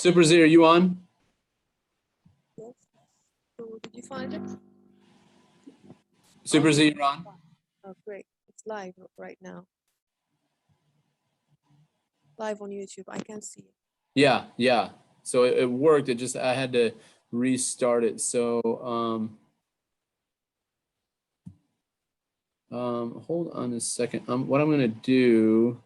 Super Z, are you on? Yes. So did you find it? Super Z, you're on? Oh, great. It's live right now. Live on YouTube. I can see it. Yeah. So it worked. I had to restart it. So hold on a second. What I'm gonna do.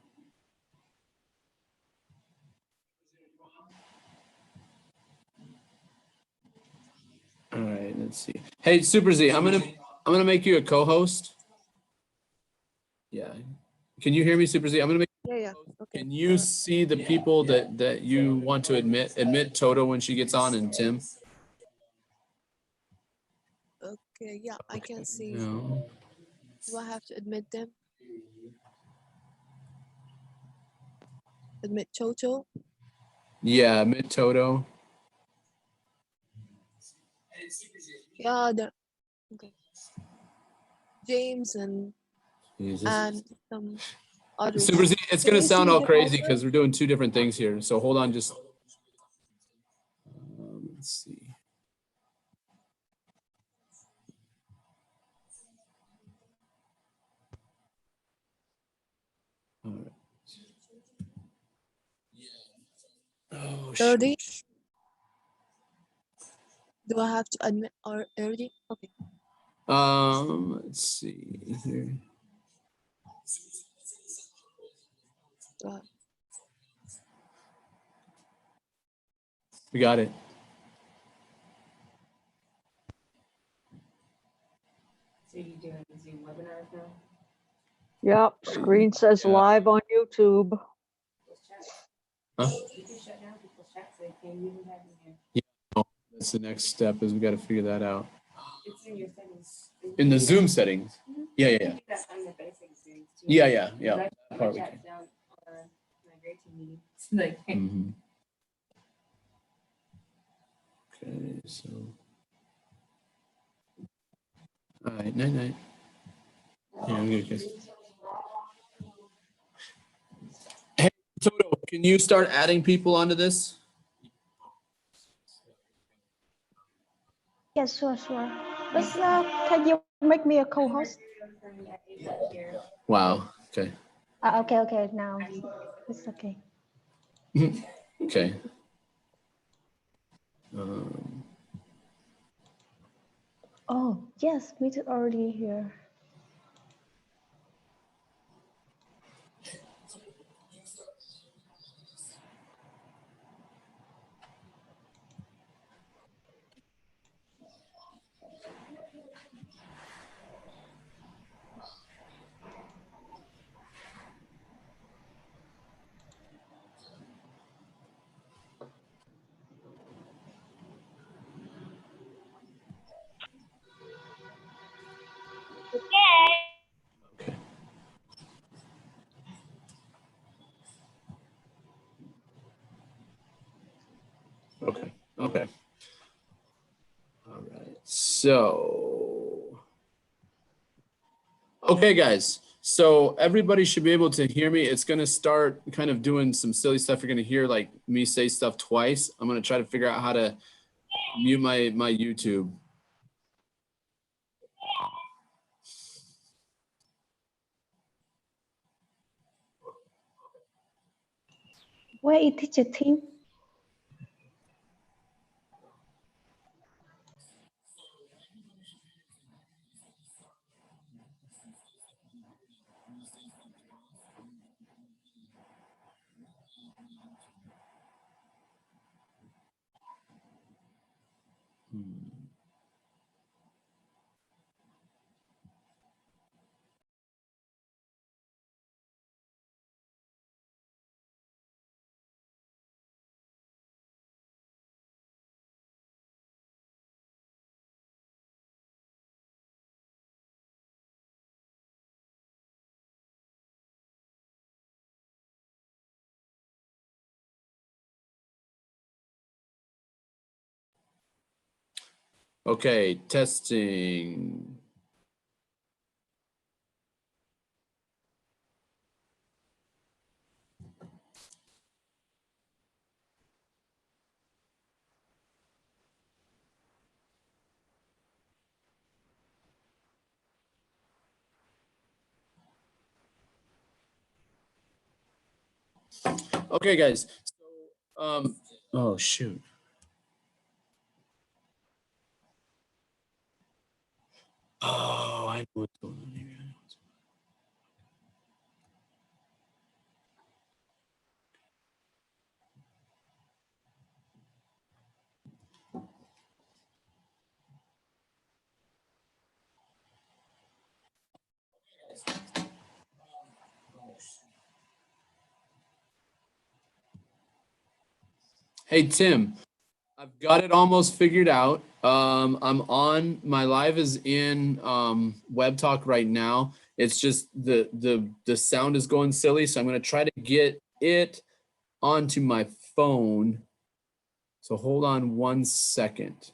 All right, let's see. Hey, Super Z, I'm gonna make you a co-host. Yeah. Can you hear me, Super Z? I'm gonna make. Yeah. Okay. Can you see the people that you want to admit? Admit Toto when she gets on, and Tim. Okay. Yeah, I can see. No. Do I have to admit them? Admit Toto? Yeah, admit Toto. Yeah. Okay. James and Jesus. some others. Super Z, it's Can gonna you sound see all them crazy also? because we're doing two different things here. So hold on, just let's see. All right. Oh, 30? shoot. Do I have to admit or 30? Okay. Let's see here. Uh, We got it. So you doing Zoom webinars now? Yep, screen says Yeah. live on YouTube. Huh? You can shut down people's chats so they can't even have in here. That's the next step is we got to figure that out. It's in your settings. In the Zoom settings. Yeah. You can do that on the basic settings too. Yeah. My Part we chat's can. down on my great team meeting. Like, Mhm. Okay, so. All right, night. Yeah, I'm gonna kiss. Hey, Toto, can you start adding people onto this? Yes, sure. But can you make me a co-host? Wow. Okay. Okay. Now it's okay. Okay. Oh, yes, me too. Already here. Okay. All right. So, okay, guys. So everybody should be able to hear me. It's going to start kind of doing some silly stuff. You're going to hear like me say stuff twice. I'm going to try to figure out how to mute my YouTube. Where is teacher Tim? Okay, testing. Okay, guys. So, oh shoot. Oh, I know what's going on here. Hey, Tim, I've got it almost figured out. I'm on, my live is in Web Talk right now. It's just the sound is going silly, so I'm gonna try to get it onto my phone. So hold on 1 second.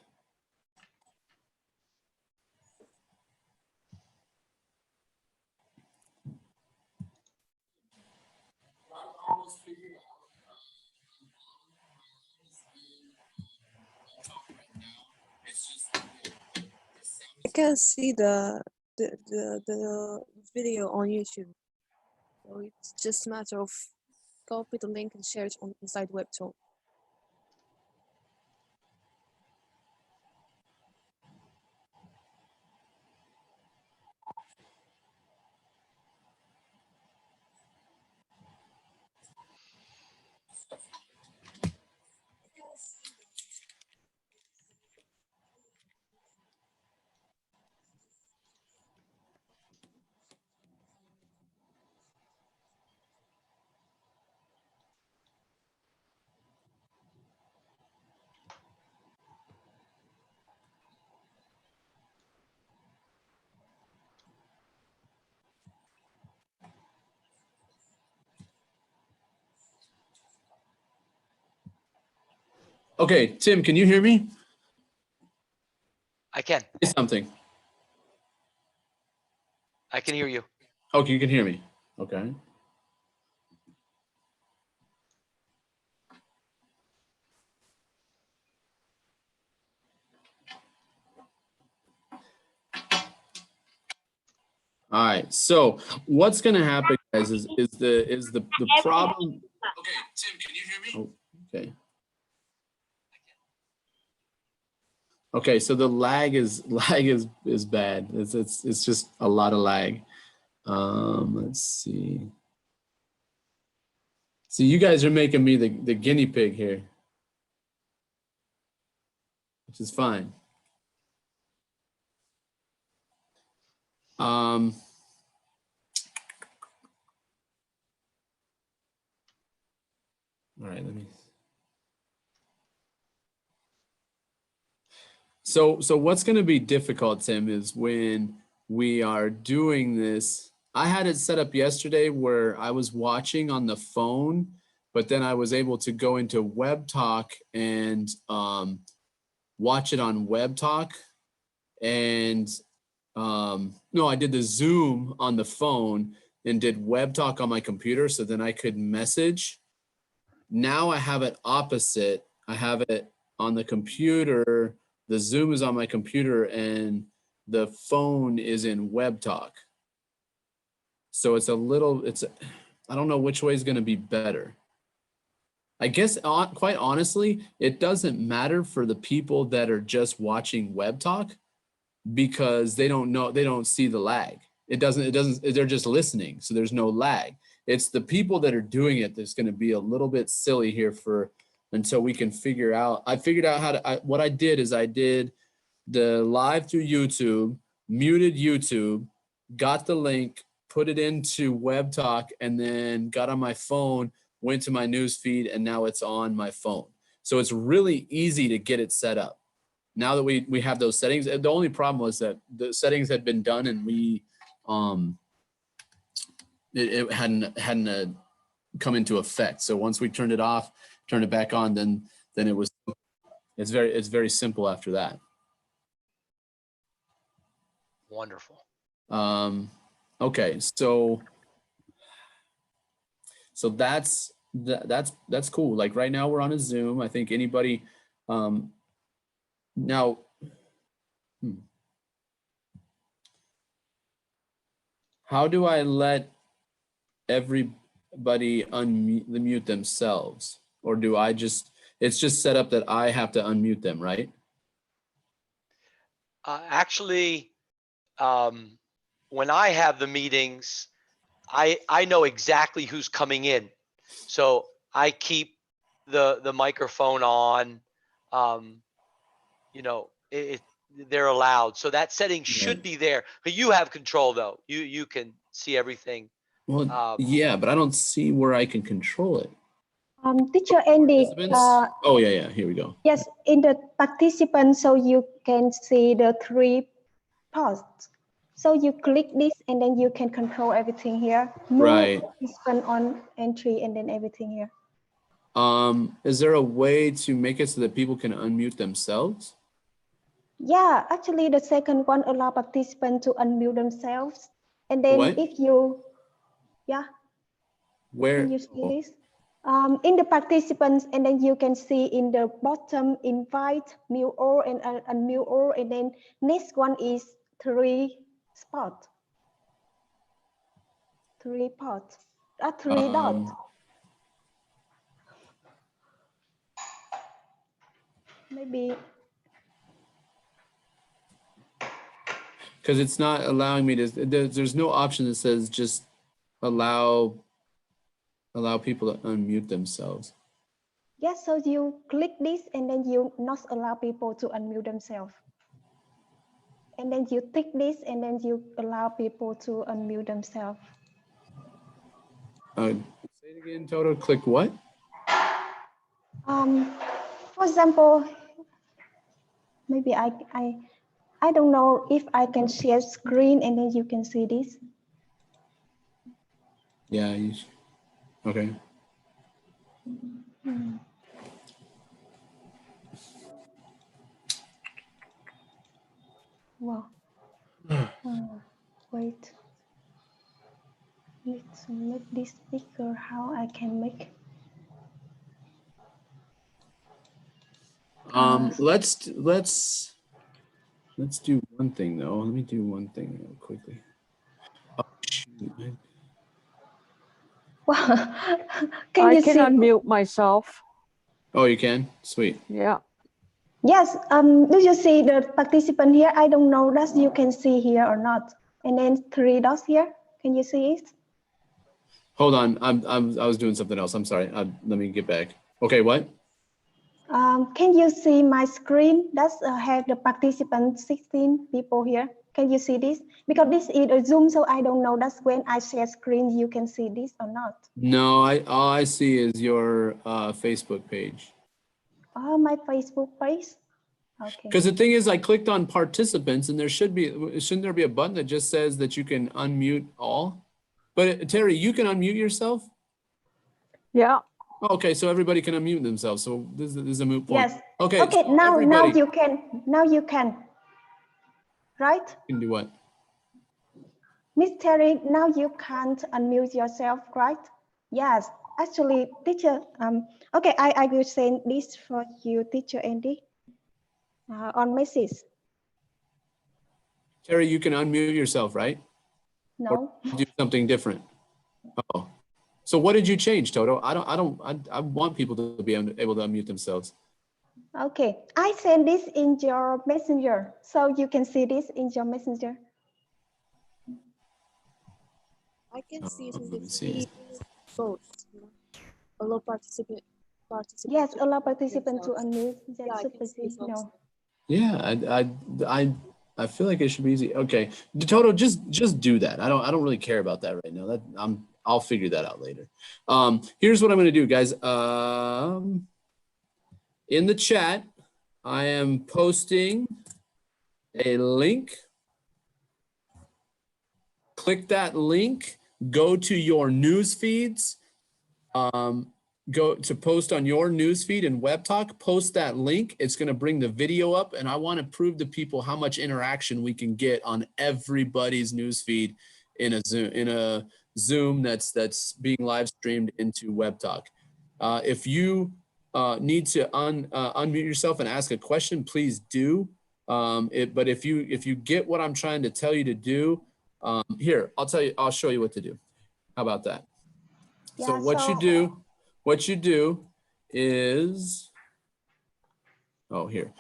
I can see the video on YouTube. So it's just a matter of copy the link and share it on inside WebTalk. Okay, Tim, can you hear me? I can. Say something. I can hear you. Okay, you can hear me. Okay. All right. So what's gonna happen, guys, is the problem. Okay, Tim, can you hear me? Oh, okay. Okay, so the lag is bad. It's just a lot of lag. Let's see. See, you guys are making me the guinea pig here, which is fine. All right, let me. So what's going to be difficult, Tim, is when we are doing this. I had it set up yesterday where I was watching on the phone, but then I was able to go into Web Talk and watch it on Web Talk. And no, I did the Zoom on the phone and did Web Talk on my computer, so then I could message. Now I have it opposite. I have it on the computer. The Zoom is on my computer and the phone is in Web Talk. So it's a little, I don't know which way is going to be better. I guess quite honestly, it doesn't matter for the people that are just watching Web Talk because they don't know, they don't see the lag. They're just listening. So there's no lag. It's the people that are doing it that's going to be a little bit silly here until we can figure out. I figured out how to, what I did is I did the live through YouTube, muted YouTube, got the link, put it into Web Talk, and then got on my phone, went to my news feed, and now it's on my phone. So it's really easy to get it set up. Now that we have those settings, the only problem was that the settings had been done and we it hadn't come into effect. So once we turned it off, turned it back on, then it's very simple after that. Wonderful. Okay, so that's cool. Like right now we're on a Zoom. I think anybody now how do I let everybody unmute themselves? Or do I just, it's just set up that I have to unmute them, right? Actually, when I have the meetings, I know exactly who's coming in. So I keep the microphone on, you know, they're allowed. So that setting should Right. be there, but you have control though. You can see everything. Well, yeah, but I don't see where I can control it. Teacher Andy, Participants? Oh, yeah, here we go. yes, in the participants, so you can see the 3 posts. So you click this and then you can control everything here. Move Right. participant on entry and then everything here. Is there a way to make it so that people can unmute themselves? Yeah, actually the second one allow participants to unmute themselves. And then What? if you, yeah, Where? can you see this? In the participants, and then you can see in the bottom invite, mute all and unmute all, and then next one is 3 spot. 3 pot, 3 dots. Maybe. Because it's not allowing me to, there's no option that says just allow people to unmute themselves. Yes, so you click this and then you not allow people to unmute themselves. And then you tick this and then you allow people to unmute themselves. Say it again, Toto. Click what? For example, maybe I don't know if I can share screen and then you can see this. Yeah. Okay. Wow. Wait. Let's make this bigger. How I can make? Let's do one thing though. Let me do one thing real quickly. Oh, shoot, man. Wow. I you can see? unmute myself. Oh, you can? Sweet. Yeah. Yes. Do you see the participant here? I don't know that you can see here or not. And then 3 dots here. Can you see it? Hold on. I was doing something else. I'm sorry. Let me get back. Okay, what? Can you see my screen? That's have the participants 16 people here. Can you see this? Because this is a Zoom, so I don't know. That's when I share screen, you can see this or not. No, all I see is your Facebook page. Oh, my Facebook page. Okay. Because the thing is, I clicked on participants, and shouldn't there be a button that just says that you can unmute all? But Terry, you can unmute yourself? Yeah. Okay, so everybody can unmute themselves. So this is a moot point. Yes. Okay. Okay. So Now everybody you can. Now you can. Right? can do what? Miss Terry, now you can't unmute yourself, right? Yes. Actually, teacher. Okay, I will send this for you, teacher Andy, on message. Terry, you can unmute yourself, right? No. Or do something different. Oh, so what did you change, Toto? I want people to be able to unmute themselves. Okay, I send this in your messenger, so you can see this in your messenger. I can see it in Let the me see. both. Allow participant. Yes, allow participant to unmute. Yeah, That's I super can see easy. it also. No. Yeah, I feel like it should be easy. Okay, Toto, just do that. I don't really care about that right now. I'll figure that out later. Here's what I'm gonna do, guys. In the chat, I am posting a link. Click that link, go to your news feeds, go to post on your news feed in WebTalk, post that link. It's going to bring the video up, and I want to prove to people how much interaction we can get on everybody's news feed in a Zoom that's being live streamed into WebTalk. If you need to unmute yourself and ask a question, please do. But if you get what I'm trying to tell you to do, here, I'll show you what to do. How about that? So Yeah, what you do is, oh, here.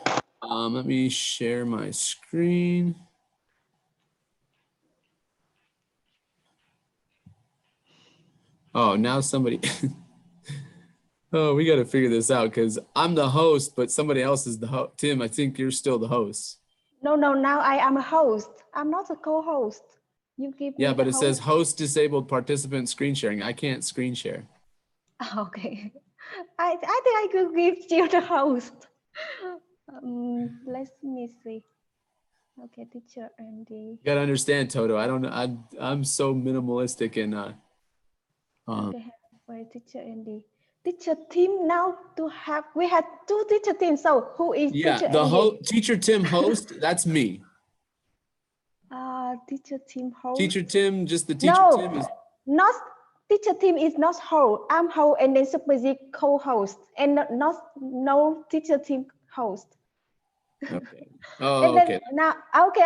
Let me share my screen. Oh, now somebody, oh, we got to figure this out because I'm the host, but somebody else is the host. Tim, I think you're still the host. no, now I am a host. I'm not a co-host. You give Yeah, me but the it says host. host disabled participant screen sharing. I can't screen share. Okay. I think I could give you the host. Let me see. Okay, teacher Andy. You got to understand, Toto. I don't know. I'm so minimalistic and Okay, where teacher Andy? Teacher Tim now we had two teacher teams. So who is yeah, teacher the Andy? teacher Tim host, that's me. Teacher Tim host. Teacher Tim, just the teacher No, Tim is not teacher Tim is not host. I'm host and then Super Z co-host and not no teacher Tim host. okay. Oh, And then okay. now, okay,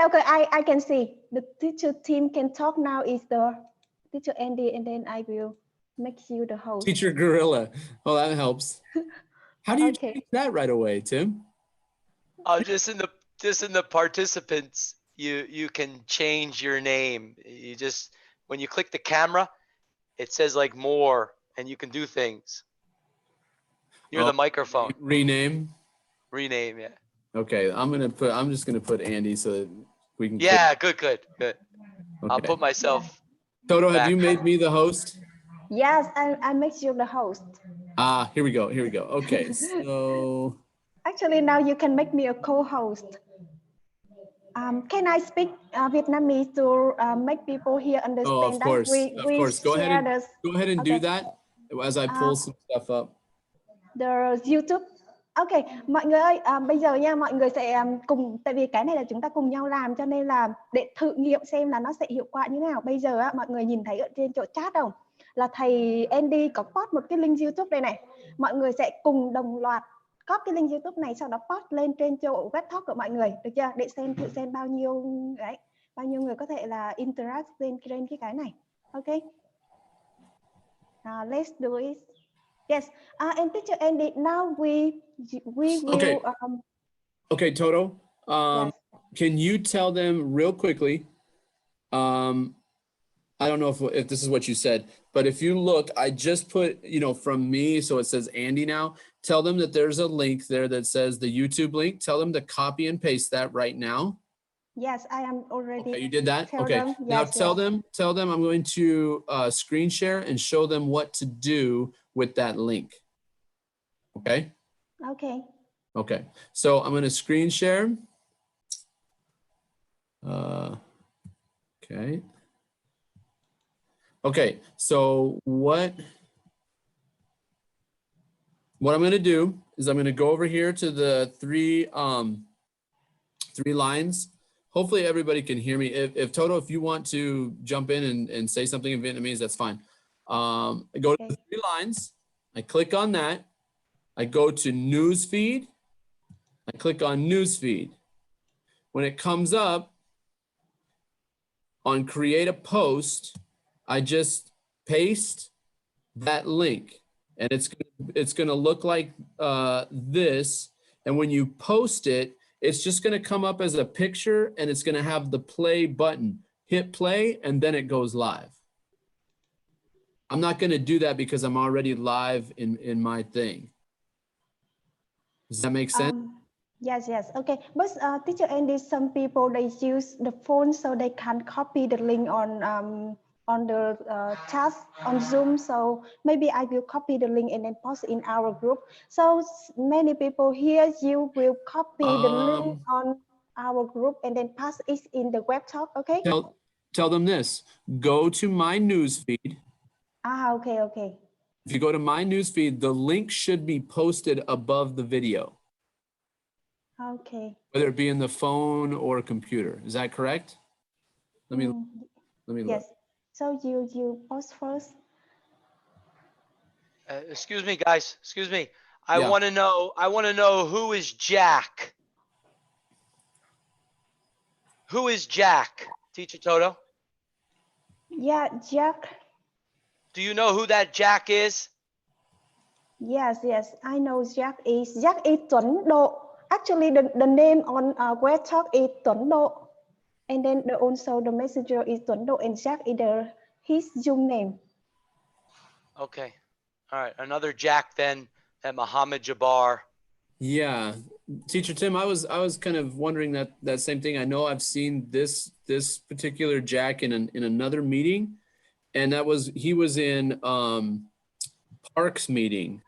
I can see the teacher team can talk now is the teacher Andy, and then I will make you the host. Teacher Gorilla. Oh, that helps. How do you Okay. change that right away, Tim? Just in the participants, you can change your name. You just, when you click the camera, it says like more and you can do things. You're Oh, the microphone. Rename. Rename, yeah. Okay, I'm just gonna put Andy so that we can. Yeah, good. I'll Okay. put myself Toto, have back. you made me the host? Yes, I make you the host. Here we go. Here we go. Okay, so. Actually, now you can make me a co-host. Can I speak Vietnamese to make people here understand Oh, of that course, we of course. Go ahead share and this, do okay. that as I pull some stuff up. The YouTube. Ok, mọi người ơi, bây giờ nha, mọi người sẽ cùng, tại vì cái này là chúng ta cùng nhau làm, cho nên là để thử nghiệm xem là nó sẽ hiệu quả như thế nào. Bây giờ á, mọi người nhìn thấy ở trên chỗ chat không? Là thầy Andy có post một cái link YouTube đây này. Mọi người sẽ cùng đồng loạt copy cái link YouTube này, sau đó post lên trên chỗ web talk của mọi người, được chưa? Để thử xem bao nhiêu đấy, bao nhiêu người có thể là interact trên cái này. Ok. Let's do it. Yes, and teacher Andy, now we will. Okay. Okay, Toto. Yes. Can you tell them real quickly? I don't know if this is what you said, but if you look, I just put, from me, so it says Andy now. Tell them that there's a link there that says the YouTube link. Tell them to copy and paste that right now. Yes, I am already. Okay, you did that? Tell Okay. them, Now yes, tell them I'm going to screen share and show them what to do with that link. Okay? Okay. Okay. So I'm going to screen share. Okay. Okay. So what I'm going to do is I'm going to go over here to the three lines. Hopefully everybody can hear me. If Toto, if you want to jump in and say something in Vietnamese, that's fine. I go to the 3 lines. I click on that. I go to newsfeed. I click on newsfeed. When it comes up on create a post, I just paste that link, and it's gonna look like this. And when you post it, it's just gonna come up as a picture, and it's gonna have the play button. Hit play, and then it goes live. I'm not gonna do that because I'm already live in my thing. Does that make sense? Yes. Okay. But teacher Andy, some people they use the phone so they can copy the link on the chat on Zoom. So maybe I will copy the link and then post in our group. So many people here, you will copy the link on our group and then pass it in the web talk. Okay. Tell them this. Go to my newsfeed. Okay. If you go to my newsfeed, the link should be posted above the video. Okay. Whether it be in the phone or computer. Is that correct? Let me look. Yes. So you post first. Excuse me, guys. Excuse me. I Yeah. want to know who is Jack. Who is Jack? Teacher Toto. Yeah, Jack. Do you know who that Jack is? Yes, yes, I know Jack is Tuấn Độ. Actually, the name on Web Talk is Tuấn Độ, and then also the messenger is Tuấn Độ, and Jack is his Zoom name. Okay. All right. Another Jack then, and Muhammad Jabbar. Yeah, Teacher Tim, I was kind of wondering that same thing. I know I've seen this particular Jack in another meeting, and he was in Park's meeting,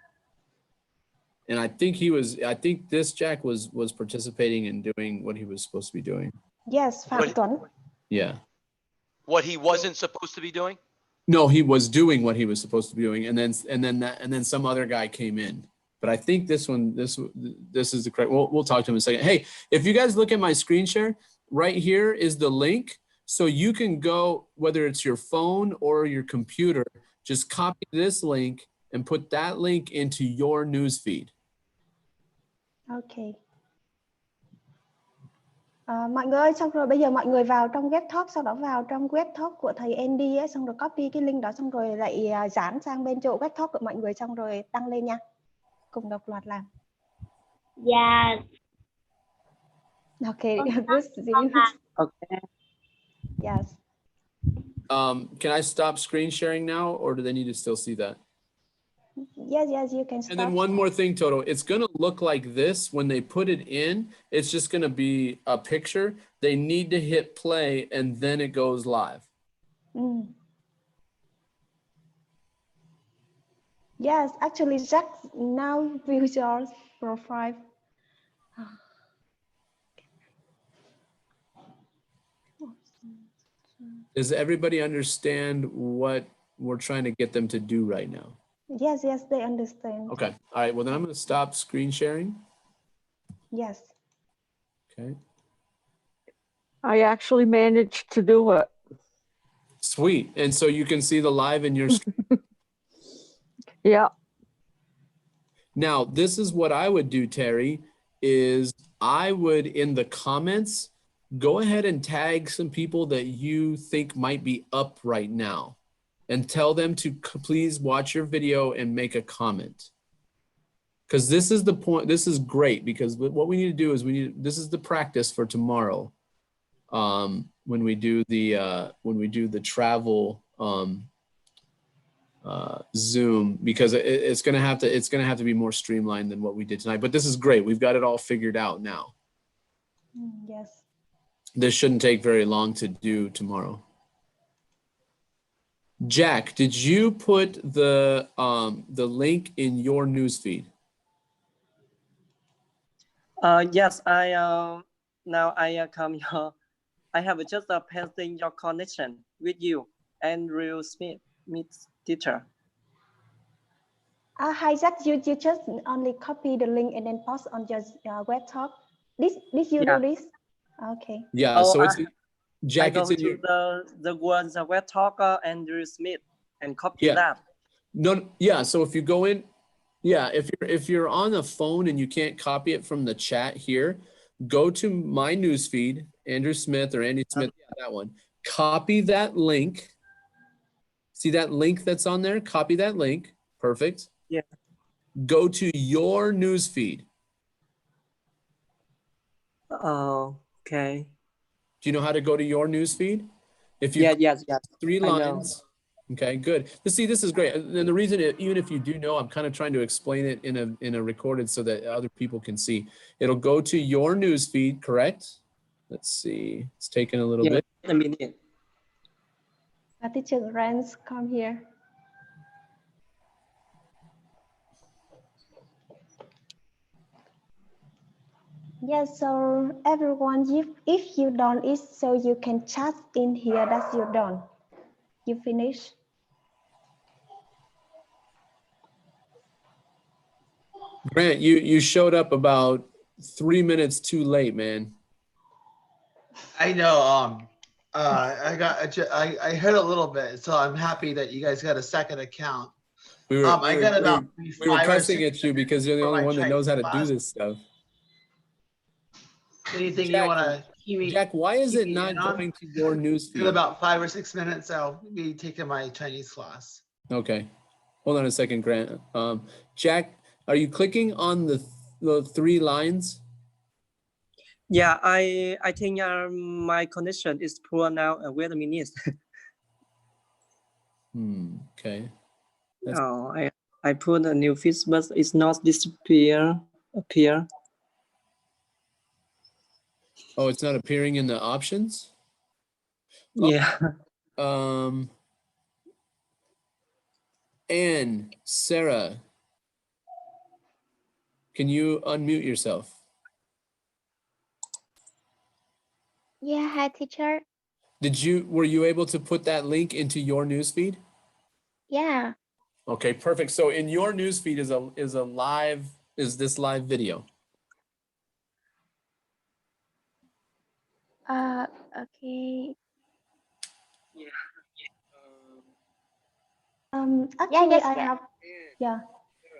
and I think this Jack was participating and doing what he was supposed to be doing. Yes, Phạm Tuấn. Yeah. What he wasn't supposed to be doing? No, he was doing what he was supposed to be doing, and then some other guy came in. But I think this is the correct. We'll talk to him in a second. Hey, if you guys look at my screen share, right here is the link. So you can go, whether it's your phone or your computer, just copy this link and put that link into your news feed. Okay. Mọi người ơi, xong rồi bây giờ mọi người vào trong web talk, sau đó vào trong web talk của thầy Andy ấy, xong rồi copy cái link đó, xong rồi lại dán sang bên chỗ web talk của mọi người, xong rồi đăng lên nha. Cùng đọc loạt làm. Yes. Okay, good. Okay. Yes. Can I stop screen sharing now, or do they need to still see that? Yes, you can stop. And then one more thing, Toto, it's going to look like this when they put it in. It's just going to be a picture. They need to hit play and then it goes live. Yes, actually, Jack now views your profile. Does everybody understand what we're trying to get them to do right now? Yes, they understand. Okay. All right. Well, then I'm going to stop screen sharing. Yes. Okay. I actually managed to do it. Sweet. And so you can see the live in your screen. Yeah. Now, this is what I would do, Terry, is I would, in the comments, go ahead and tag some people that you think might be up right now and tell them to please watch your video and make a comment. Because this is the point, this is great, because what we need to do is this is the practice for tomorrow. When we do the travel Zoom, because it's gonna have to be more streamlined than what we did tonight. But this is great. We've got it all figured out now. Yes. This shouldn't take very long to do tomorrow. Jack, did you put the link in your newsfeed? Yes, now I come here. I have just pasting your connection with you, Andrew Smith, teacher. Hi Jack, you just only copy the link and then post on your web talk. This you do this? Okay. Yeah. So it's Jack. I It's go in your to the web talker Andrew Smith and copy that. No. Yeah. So if you go in, yeah, if you're on a phone and you can't copy it from the chat here, go to my newsfeed, Andrew Smith or Andy Smith, that one. Copy that link. See that link that's on there? Copy that link. Perfect. Yeah. Go to your newsfeed. Okay. Do you know how to go to your newsfeed? If you yes. 3 lines. Okay, good. See, this is great. And the reason, even if you do know, I'm kind of trying to explain it in a recorded so that other people can see. It'll go to your newsfeed, correct? Let's see. It's taking a little bit. A minute. Teacher Rance, come here. Yes, so everyone, if you done it, so you can chat in here that you're done. You finish. Grant, you showed up about 3 minutes too late, man. I know. I heard a little bit, so I'm happy that you guys got a second account. We were cussing at you minutes because you're the for only my one that knows how to do Chinese this stuff. Anything Jack, you want to keep me? Jack, why is keep it me not in on? going to your In newsfeed? about 5 or 6 minutes, I'll be taking my Chinese class. Okay. Hold on a second, Grant. Jack, are you clicking on the 3 lines? Yeah, I think my connection is poor now. Wait a minute. Okay. That's- Oh, I put a new feed, but it's not appear. Oh, it's not appearing in the options? Yeah. And Sarah, can you unmute yourself? Yeah, hi teacher. Were you able to put that link into your newsfeed? Yeah. Okay, perfect. So in your newsfeed is this live video? Okay. Actually, yes, I yes. have, yeah.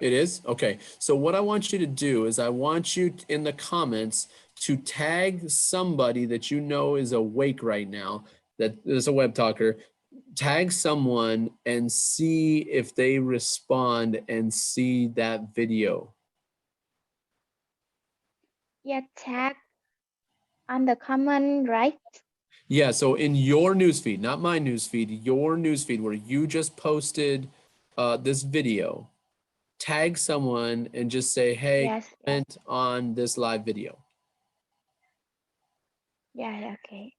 It is? Okay. So what I want you to do is I want you in the comments to tag somebody that you know is awake right now, that is a web talker. Tag someone and see if they respond and see that video. Yeah, tag on the comment, right? Yeah, so in your newsfeed, not my newsfeed, your newsfeed where you just posted this video, tag someone and just say, hey, Yes. comment on this live video. Yeah, okay.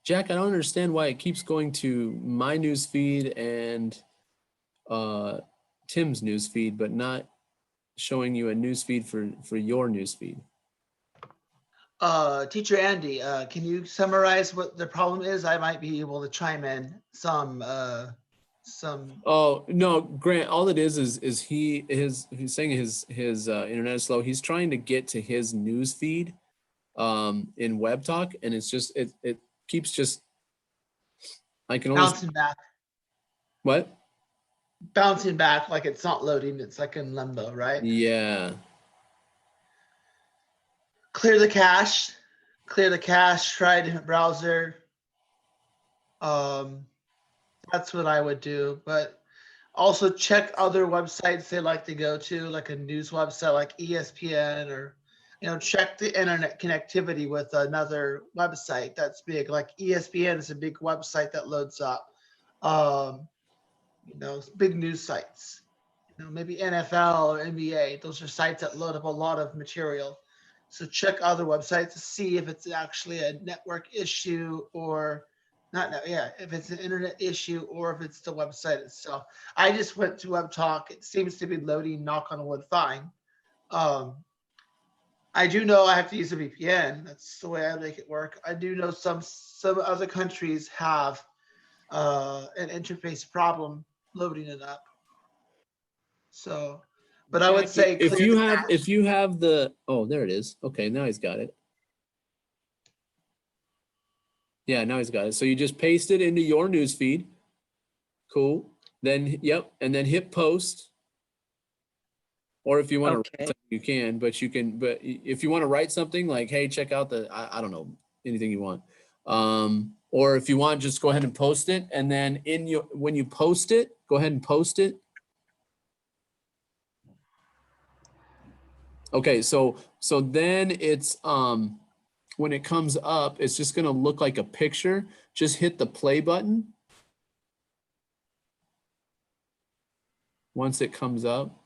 Jack, I don't understand why it keeps going to my newsfeed and Tim's newsfeed, but not showing you a newsfeed for your newsfeed. Teacher Andy, can you summarize what the problem is? I might be able to chime in some. Oh no, Grant, all it is he's saying his internet is slow. He's trying to get to his news feed in WebTalk, and it's just it keeps just I can only Bouncing back. What? Bouncing back like it's not loading, it's like in limbo, right? Yeah. Clear the cache, try a different browser. That's what I would do, but also check other websites they like to go to, like a news website like ESPN, or check the internet connectivity with another website that's big. Like ESPN is a big website that loads up big news sites, maybe NFL or NBA. Those are sites that load up a lot of material. So check other websites to see if it's actually a network issue or if it's an internet issue or if it's the website itself. I just went to WebTalk. It seems to be loading, knock on wood, fine. I do know I have to use a VPN. That's the way I make it work. I do know some other countries have an interface problem loading it up. So, but I would say if you have the there it is. Okay, now he's got it. Yeah, now he's got it. So you just paste it into your news feed. Cool. Then and then hit post. Or if you want to write something, you can, but if you want to write something like, hey, check out I don't know, anything you want. Or if you want, just go ahead and post it. And then when you post it, go ahead and post it. Okay, so then it's when it comes up, it's just gonna look like a picture. Just hit the play button. Once it comes up.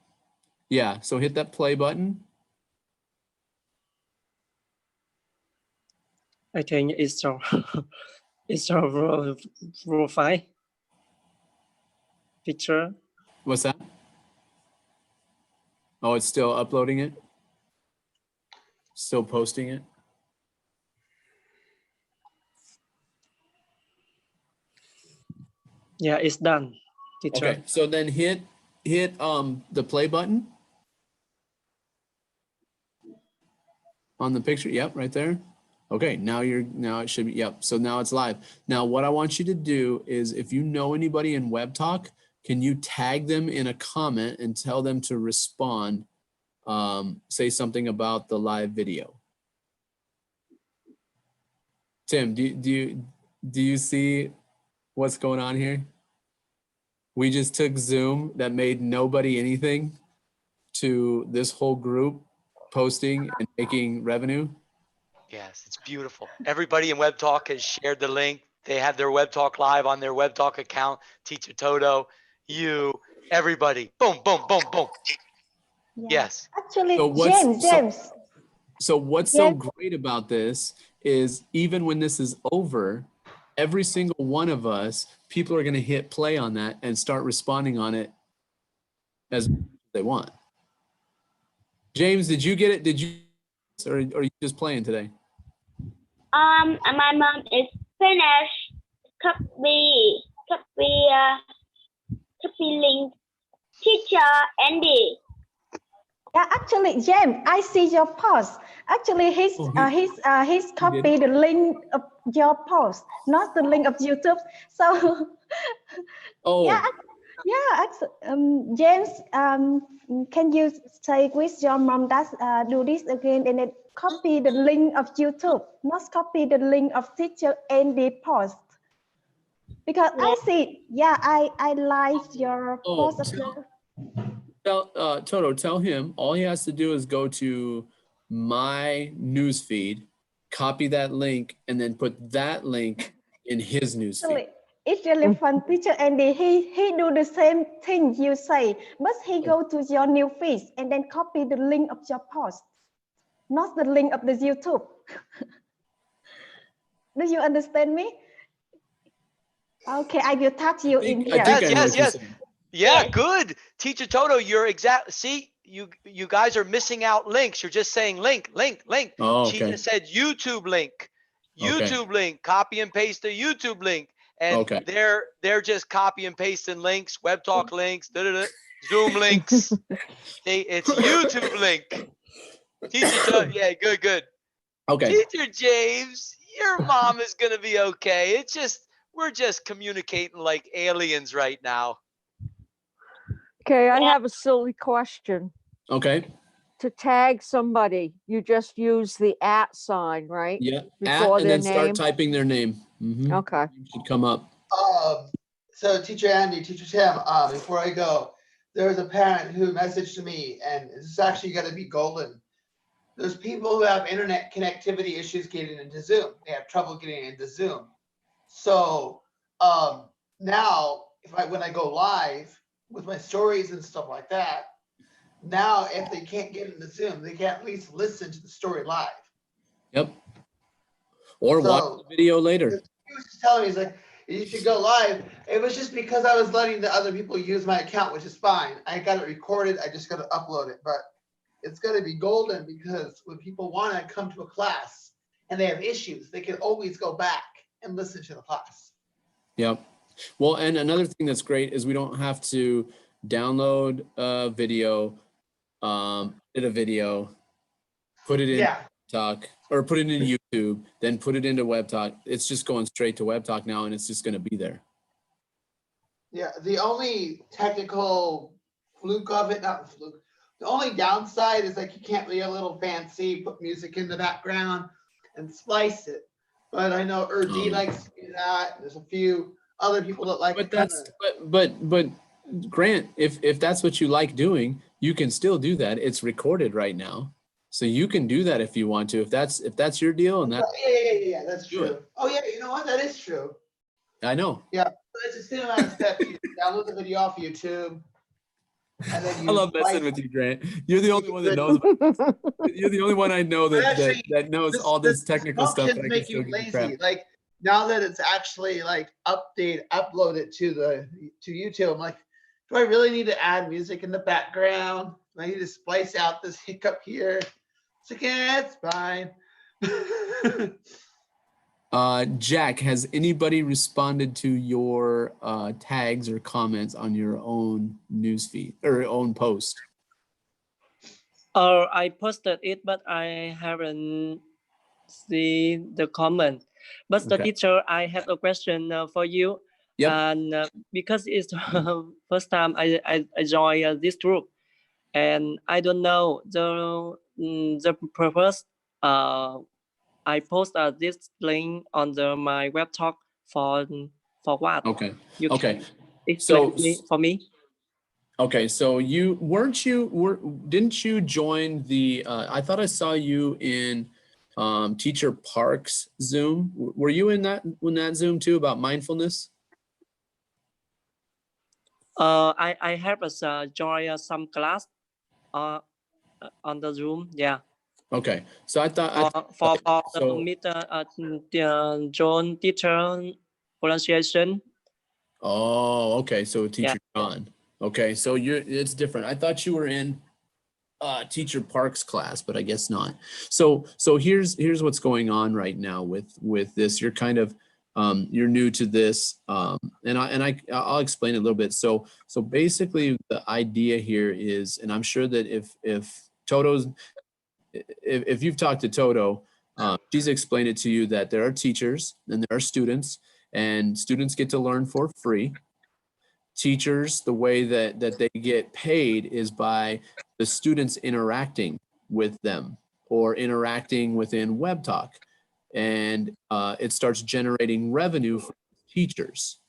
Yeah, so hit that play button. I think it's your profile picture. What's that? Oh, it's still uploading it? Still posting it? Yeah, it's done, teacher. Okay, so then hit the play button on the picture. Yep, right there. Okay, now it should be, yep. So now it's live. Now what I want you to do is, if you know anybody in WebTalk, can you tag them in a comment and tell them to respond, say something about the live video? Tim, do you see what's going on here? we just took Zoom that made nobody anything to this whole group posting and making revenue. Yes, it's beautiful. Everybody in Web Talk has shared the link. They have their Web Talk live on their Web Talk account. Teacher Toto, you, everybody. Boom, boom, boom, boom. Yeah. Yes. Actually, So what's- James. So what's so Yes. great about this is even when this is over, every single one of us, people are going to hit play on that and start responding on it as they want. James, did you get it? Did you, or are you just playing today? My mom is finished. Copy link. Teacher Andy. Yeah, actually, James, I see your post. Actually, he's copied the link of your post, not the link of YouTube. So Oh, James, can you say with your mom that do this again and then copy the link of YouTube, not copy the link of teacher Andy post? Because I see, I like your Oh, post. Toto, tell him all he has to do is go to my news feed, copy that link, and then put that link in his news feed. It's really fun, teacher Andy. He do the same thing you say, but he go to your new feed and then copy the link of your post, not the link of the YouTube. Do you understand me? Okay, I will tag you in here. Yes. Yeah, good. Teacher Toto, you're exact. See, you guys are missing out links. You're just saying link. Oh, She okay. just said YouTube link. Okay. YouTube link. Copy and paste the YouTube link. And Okay. they're just copy and pasting links, Web Talk links, Zoom links. It's YouTube link. Teacher Toto, yeah, good. Okay. Teacher James, your mom is gonna be okay. It's just we're just communicating like aliens right now. Okay, I have a silly question. Okay. To tag somebody, you just use the @ sign, right? Yeah. Before and their then start name? typing their name. Mhm. Okay. It should come up. So Teacher Andy, Teacher Tim, before I go, there was a parent who messaged me, and this is actually going to be golden. There's people who have internet connectivity issues getting into Zoom. They have trouble getting into Zoom. So now, when I go live with my stories and stuff like that, now if they can't get into Zoom, they can at least listen to the story live. Yep. Or watch the video later. He was just telling me, he's like, you should go live. It was just because I was letting the other people use my account, which is fine. I got it recorded. I just got to upload it. But it's going to be golden because when people want to come to a class and they have issues, they can always go back and listen to the class. Yep. Well, and another thing that's great is we don't have to download a video, edit a video, put it in Talk, or put it in YouTube, then put it into Web Talk. It's just going straight to Web Talk now, and it's just going to be there. Yeah, the only technical fluke of it, not fluke, the only downside is like you can't be a little fancy, put music in the background and splice it. But I know Erdi likes to do that. There's a few other people that like. But that's but Grant, if that's what you like doing, you can still do that. It's recorded right now, so you can do that if you want to. If that's your deal, and that. Yeah, that's true. Oh yeah, you know what? That is true. I know. Yeah, it's the same amount of steps. You download the video off YouTube. And then I love messing with you, Grant. You're the only one that knows. You're the only one I know that knows all this technical stuff. Options make you lazy. Like now that it's actually like uploaded to YouTube, I'm like, do I really need to add music in the background? Do I need to splice out this hiccup here? It's like, yeah, it's fine. Jack, has anybody responded to your tags or comments on your own newsfeed or own post? I posted it, but I haven't seen the comment. But the teacher, I have a question for you. Yep. And because it's the first time I join this group, and I don't know the purpose. I post this link on my Web Talk for what? Okay. So- for me. Okay, so didn't you join the, I thought I saw you in Teacher Park's Zoom. Were you in that Zoom too about mindfulness? I have join some class on the Zoom. Yeah. Okay, so I thought, For so- Mr. John teacher pronunciation. Oh, okay, so Teacher John. Okay, so it's different. I thought you were in Teacher Park's class, but I guess not. So here's what's going on right now with this. You're kind of you're new to this, and I'll explain it a little bit. So basically the idea here is, and I'm sure that if Toto's, if you've talked to Toto, she's explained it to you that there are teachers and there are students, and students get to learn for free. Teachers, the way that they get paid is by the students interacting with them or interacting within WebTalk, and it starts generating revenue for teachers.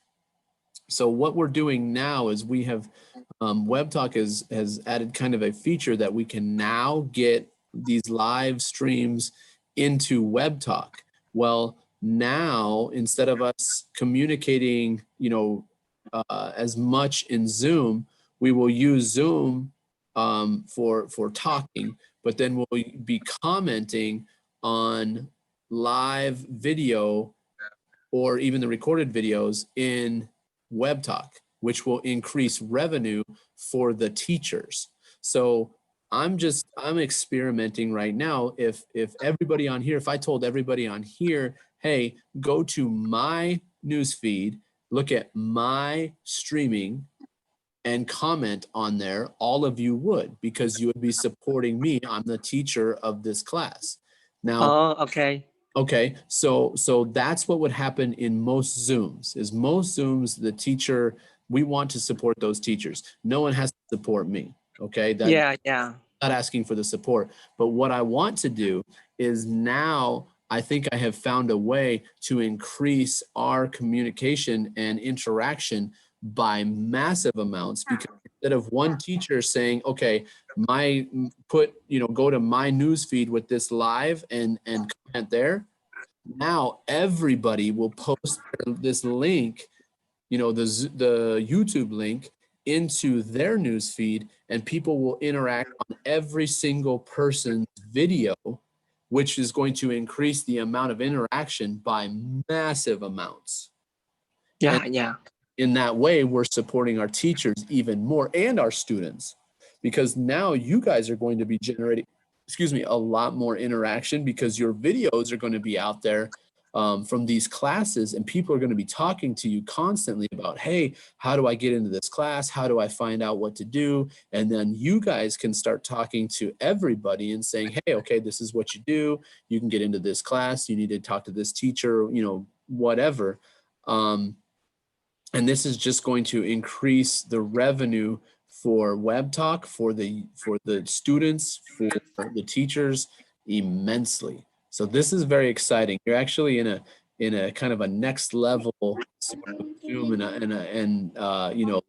So what we're doing now is we have WebTalk has added kind of a feature that we can now get these live streams into WebTalk. Well, now instead of us communicating, as much in Zoom, we will use Zoom for talking, but then we'll be commenting on live video or even the recorded videos in WebTalk, which will increase revenue for the teachers. So I'm experimenting right now. If everybody on here, if I told everybody on here, hey, go to my newsfeed, look at my streaming and comment on there, all of you would, because you would be supporting me. I'm the teacher of this class. Now, Okay. okay, so that's what would happen in most Zooms, is most Zooms, the teacher, we want to support those teachers. No one has to support me, okay? Yeah. Not asking for the support, but what I want to do is now I think I have found a way to increase our communication and interaction by massive amounts, because instead of one teacher saying, okay, go to my newsfeed with this live and comment there, now everybody will post this link, the YouTube link into their newsfeed, and people will interact on every single person's video, which is going to increase the amount of interaction by massive amounts. Yeah. In that way, we're supporting our teachers even more and our students, because now you guys are going to be generating, a lot more interaction, because your videos are going to be out there from these classes, and people are going to be talking to you constantly about, hey, how do I get into this class? How do I find out what to do? And then you guys can start talking to everybody and saying, hey, okay, this is what you do. You can get into this class. You need to talk to this teacher, whatever. And this is just going to increase the revenue for WebTalk, for the students, for the teachers immensely. So this is very exciting. You're actually in a kind of a next level Zoom and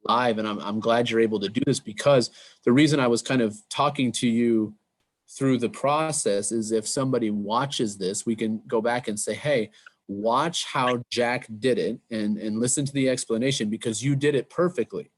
live, and I'm glad you're able to do this, because the reason I was kind of talking to you through the process is if somebody watches this, we can go back and say, hey, watch how Jack did it and listen to the explanation, because you did it perfectly.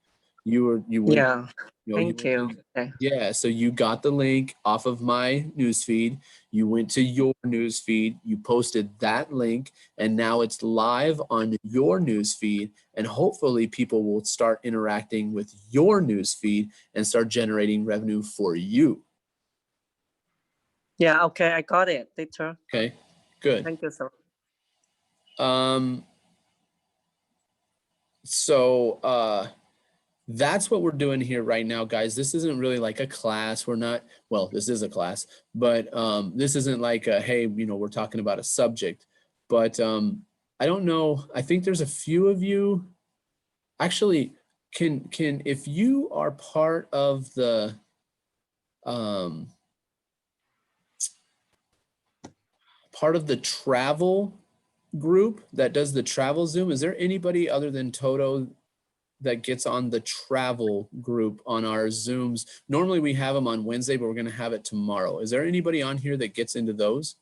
You were Yeah. Thank you. Okay. Yeah, so you got the link off of my newsfeed, you went to your newsfeed, you posted that link, and now it's live on your newsfeed, and hopefully people will start interacting with your newsfeed and start generating revenue for you. Yeah. Okay. I got it, teacher. Okay, good. Thank you, sir. So that's what we're doing here right now, guys. This isn't really like a class. We're not, well, this is a class, but this isn't like a, hey, we're talking about a subject. But I don't know. I think there's a few of you. Actually, can if you are part of the travel group that does the travel Zoom, is there anybody other than Toto that gets on the travel group on our Zooms? Normally we have them on Wednesday, but we're going to have it tomorrow. Is there anybody on here that gets into those?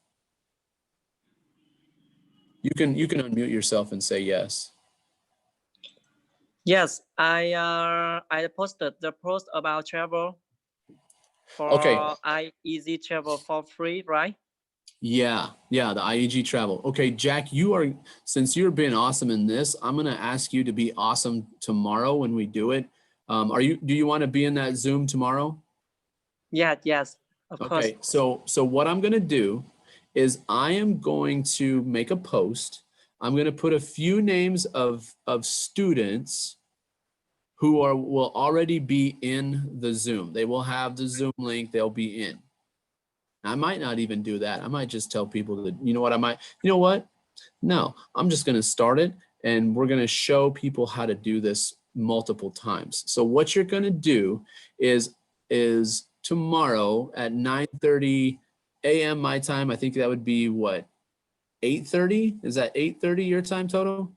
You can unmute yourself and say yes. Yes, I posted the post about travel for Okay. Easy Travel for free, right? Yeah, the IEG travel. Okay, Jack, since you're being awesome in this, I'm gonna ask you to be awesome tomorrow when we do it. Do you want to be in that Zoom tomorrow? Yes, of course. Okay, so what I'm gonna do is I am going to make a post. I'm gonna put a few names of students who will already be in the Zoom. They will have the Zoom link, they'll be in. I might not even do that. I might just tell people that, you know what? No, I'm just going to start it and we're going to show people how to do this multiple times. So what you're going to do is tomorrow at 9:30 a.m. my time, I think that would be what, 8:30? Is that 8:30 your time, Toto?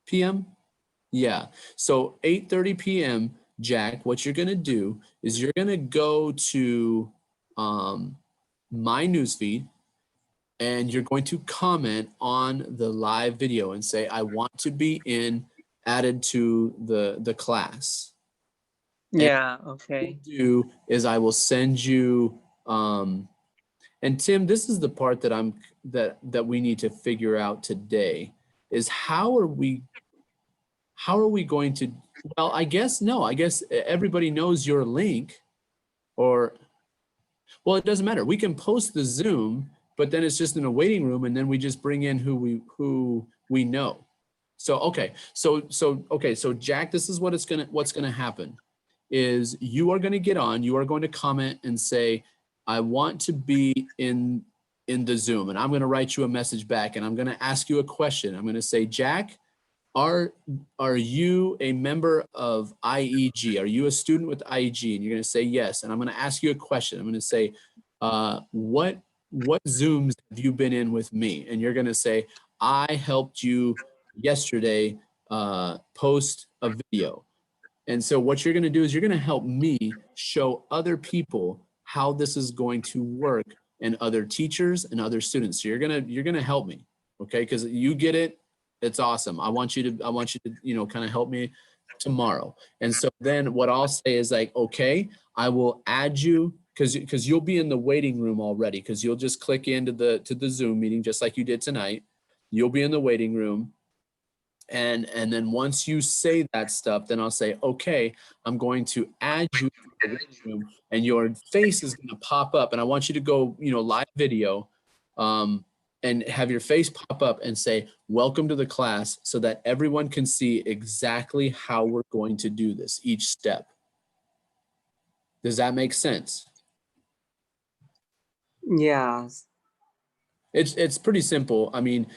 PM? Yeah. So 8:30 p.m., Jack, what you're going to do is you're going to go to my newsfeed and you're going to comment on the live video and say, I want to be added to the class. Yeah, And okay. what we'll do is I will send you, and Tim, this is the part that we need to figure out today is how are we going to, well, I guess everybody knows your link well, it doesn't matter. We can post the Zoom, but then it's just in a waiting room and then we just bring in who we know. So, okay. So Jack, this is what's going to happen is you are going to get on, you are going to comment and say, I want to be in the Zoom, and I'm going to write you a message back and I'm going to ask you a question. I'm going to say, Jack, are you a member of IEG? Are you a student with IEG? And you're going to say yes. And I'm going to ask you a question. I'm going to say, what Zooms have you been in with me? And you're going to say, I helped you yesterday post a video. And so what you're going to do is you're going to help me show other people how this is going to work, and other teachers and other students. So you're going to help me, okay? Because you get it. It's awesome. I want you to, kind of help me tomorrow. And so then what I'll say is like, okay, I will add you because you'll be in the waiting room already, because you'll just click into the Zoom meeting just like you did tonight. You'll be in the waiting room. And then once you say that stuff, then I'll say, okay, I'm going to add you to the waiting room and your face is going to pop up. And I want you to go, live video. And have your face pop up and say, welcome to the class, so that everyone can see exactly how we're going to do this, each step. Does that make sense? Yes. It's pretty simple. I mean,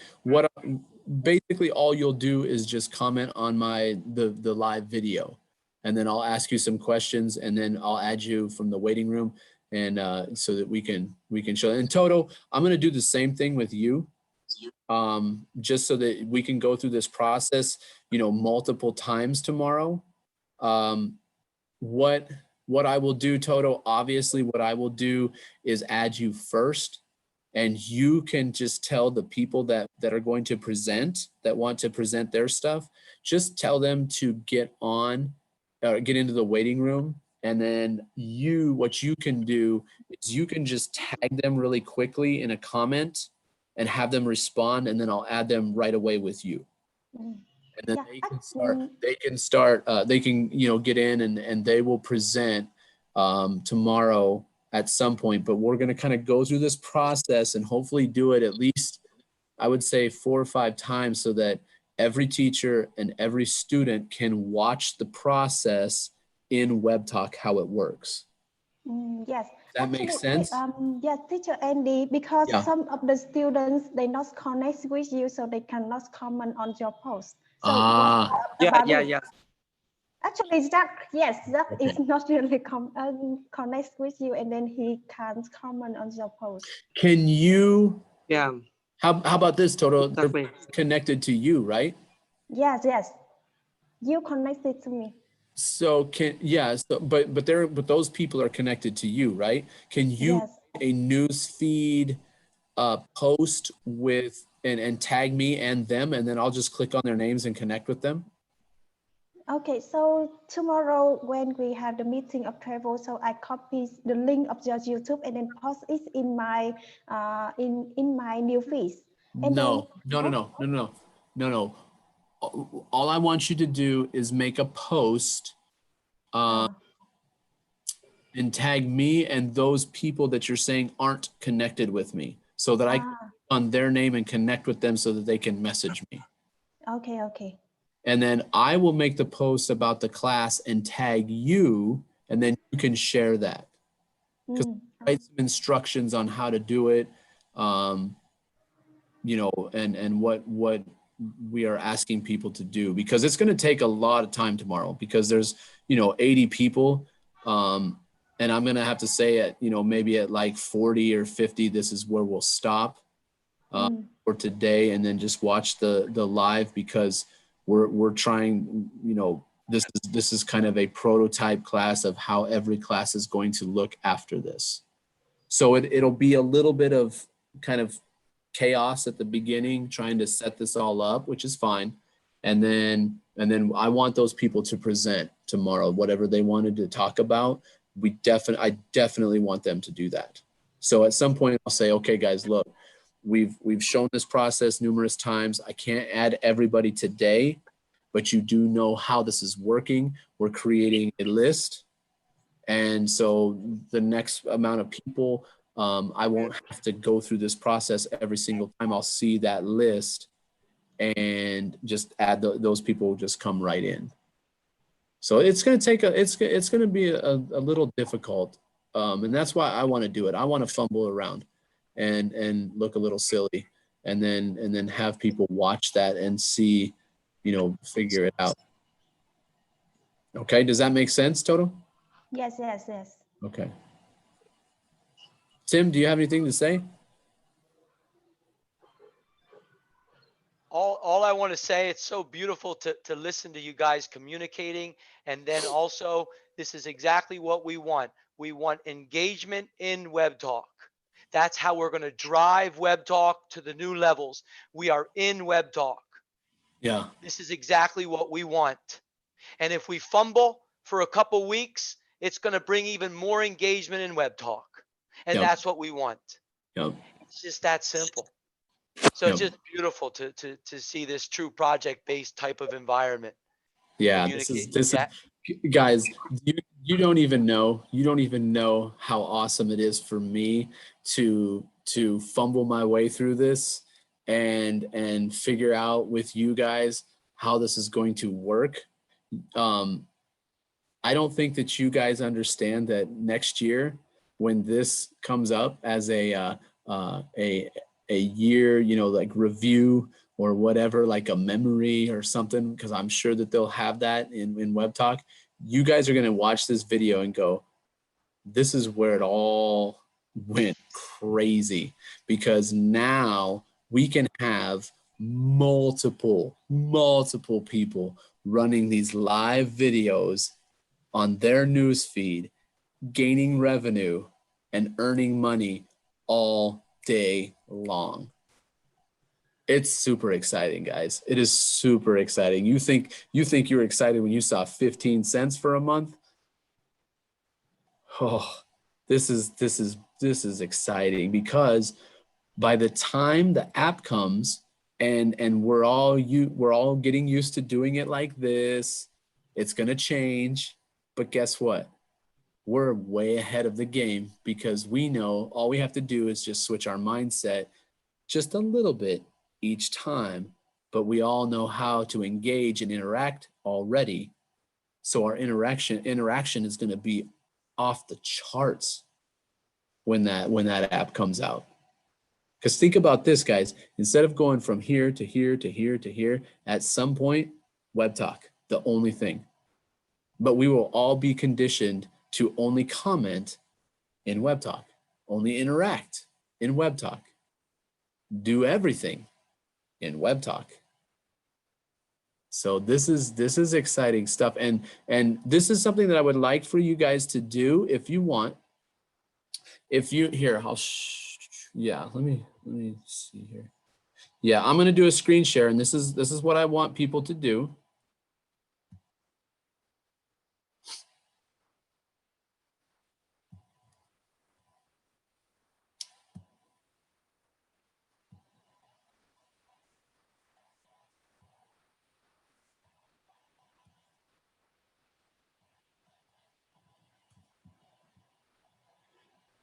basically all you'll do is just comment on the live video, and then I'll ask you some questions, and then I'll add you from the waiting room. And so that we can show. And Toto, I'm going to do the same thing with you, just so that we can go through this process, multiple times tomorrow. What I will do, Toto, obviously what I will do is add you first, and you can just tell the people that are going to present, that want to present their stuff, just tell them to get into the waiting room. And then what you can do is you can just tag them really quickly in a comment and have them respond, and then I'll add them right away with you. And then they can get in and they will present tomorrow at some point. But we're going to kind of go through this process and hopefully do it at least, I would say 4 or 5 times, so that every teacher and every student can watch the process in WebTalk, how it works. Yes. That makes sense? Yes, Teacher Andy, because Yeah. some of the students, they not connect with you, so they cannot comment on your post. So Yeah. Actually, Zach is not really connect with you, and then he can't comment on your post. Can you? Yeah. How about this, Toto? Exactly. They're connected to you, right? Yes. You connected to me. So but those people are connected to you, right? Can you Yes. a news feed post with and tag me and them, and then I'll just click on their names and connect with them? Okay, so tomorrow when we have the meeting of travel, so I copy the link of your YouTube and then post it in my in my new feed. And No. All I want you to do is make a post uh, and tag me and those people that you're saying aren't connected with me, so that I can ah, on their name and connect with them so that they can message me. okay, okay. And then I will make the post about the class and tag you, and then you can share that. Mm, Write some instructions on how to do it, you know, and what we are asking people to do, because it's going to take a lot of time tomorrow, because there's, you know, 80 people. And I'm going to have to say at, you know, maybe at like 40 or 50, this is where we'll stop for today, and then just watch the live, because we're trying, you know, this is kind of a prototype class of how every class is going to look after this. So it'll be a little bit of kind of chaos at the beginning, trying to set this all up, which is fine. And then I want those people to present tomorrow, whatever they wanted to talk about. I definitely want them to do that. So at some point I'll say, okay, guys, look, we've shown this process numerous times. I can't add everybody today, but you do know how this is working. We're creating a list. And so the next amount of people, I won't have to go through this process every single time. I'll see that list and just add those people, just come right in. So it's going to take it's going to be a little difficult. And that's why I want to do it. I want to fumble around and look a little silly, and then have people watch that and see, you know, figure it out. Okay. Does that make sense, Toto? yes, yes, yes. Okay. Tim, do you have anything to say? All I want to say, it's so beautiful to listen to you guys communicating. And then also, this is exactly what we want. We want engagement in Web Talk. That's how we're going to drive Web Talk to the new levels. We are in Web Talk. Yeah. This is exactly what we want. And if we fumble for a couple weeks, it's going to bring even more engagement in Web Talk. And Yep. that's what we want. Yep. It's just that simple. So it's Yep. just beautiful to see this true project-based type of environment. Yeah, this is guys, you don't even know how awesome it is for me to fumble my way through this and figure out with you guys how this is going to work. I don't think that you guys understand that next year, when this comes up as a year, you know, like review or whatever, like a memory or something, because I'm sure that they'll have that in Web Talk. You guys are going to watch this video and go, this is where it all went crazy, because now we can have multiple people running these live videos on their news feed, gaining revenue and earning money all day long. It's super exciting, guys. It is super exciting. You think you're excited when you saw 15 cents for a month? Oh, this is exciting, because by the time the app comes and we're all getting used to doing it like this, it's going to change. But guess what? We're way ahead of the game, because we know all we have to do is just switch our mindset just a little bit each time, but we all know how to engage and interact already. So our interaction is going to be off the charts when that app comes out. Because think about this, guys, instead of going from here to here to here to here, at some point, Web Talk, the only thing. But we will all be conditioned to only comment in Web Talk, only interact in Web Talk, do everything in Web Talk. So this is exciting stuff. And this is something that I would like for you guys to do if you want. If you here, yeah, let me see here. Yeah, I'm gonna do a screen share, and this is what I want people to do.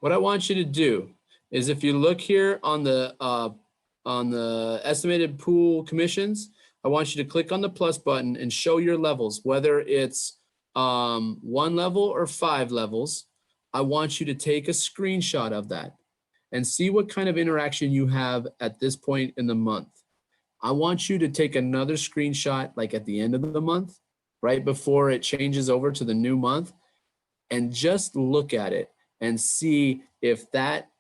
What I want you to do is, if you look here on the estimated pool commissions, I want you to click on the plus button and show your levels, whether it's 1 level or 5 levels. I want you to take a screenshot of that and see what kind of interaction you have at this point in the month. I want you to take another screenshot like at the end of the month, right before it changes over to the new month, and just look at it and see if that,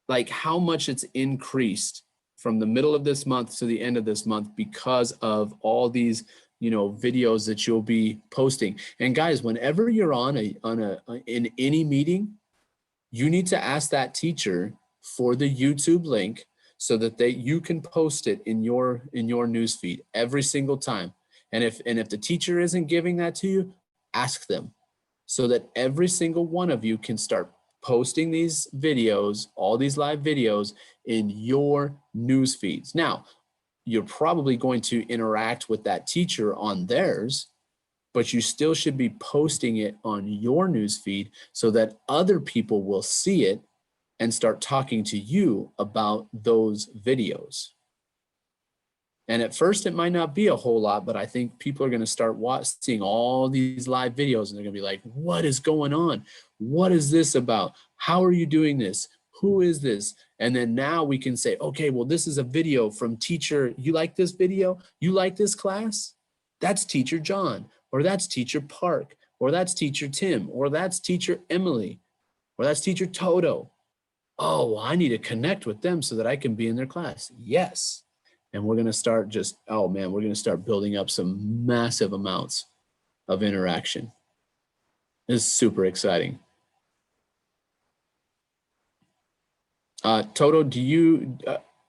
like how much it's increased from the middle of this month to the end of this month because of all these, you know, videos that you'll be posting. And guys, whenever you're in any meeting, you need to ask that teacher for the YouTube link so that you can post it in your news feed every single time. And if the teacher isn't giving that to you, ask them, so that every single one of you can start posting these videos, all these live videos in your news feeds. Now, you're probably going to interact with that teacher on theirs, but you still should be posting it on your news feed so that other people will see it and start talking to you about those videos. And at first it might not be a whole lot, but I think people are going to start seeing all these live videos and they're going to be like, what is going on? What is this about? How are you doing this? Who is this? And then now we can say, okay, well, this is a video from teacher. You like this video? You like this class? That's teacher John, or that's teacher Park, or that's teacher Tim, or that's teacher Emily, or that's teacher Toto. Oh, I need to connect with them so that I can be in their class. Yes. And we're going to start we're going to start building up some massive amounts of interaction. It's super exciting. Toto, do you,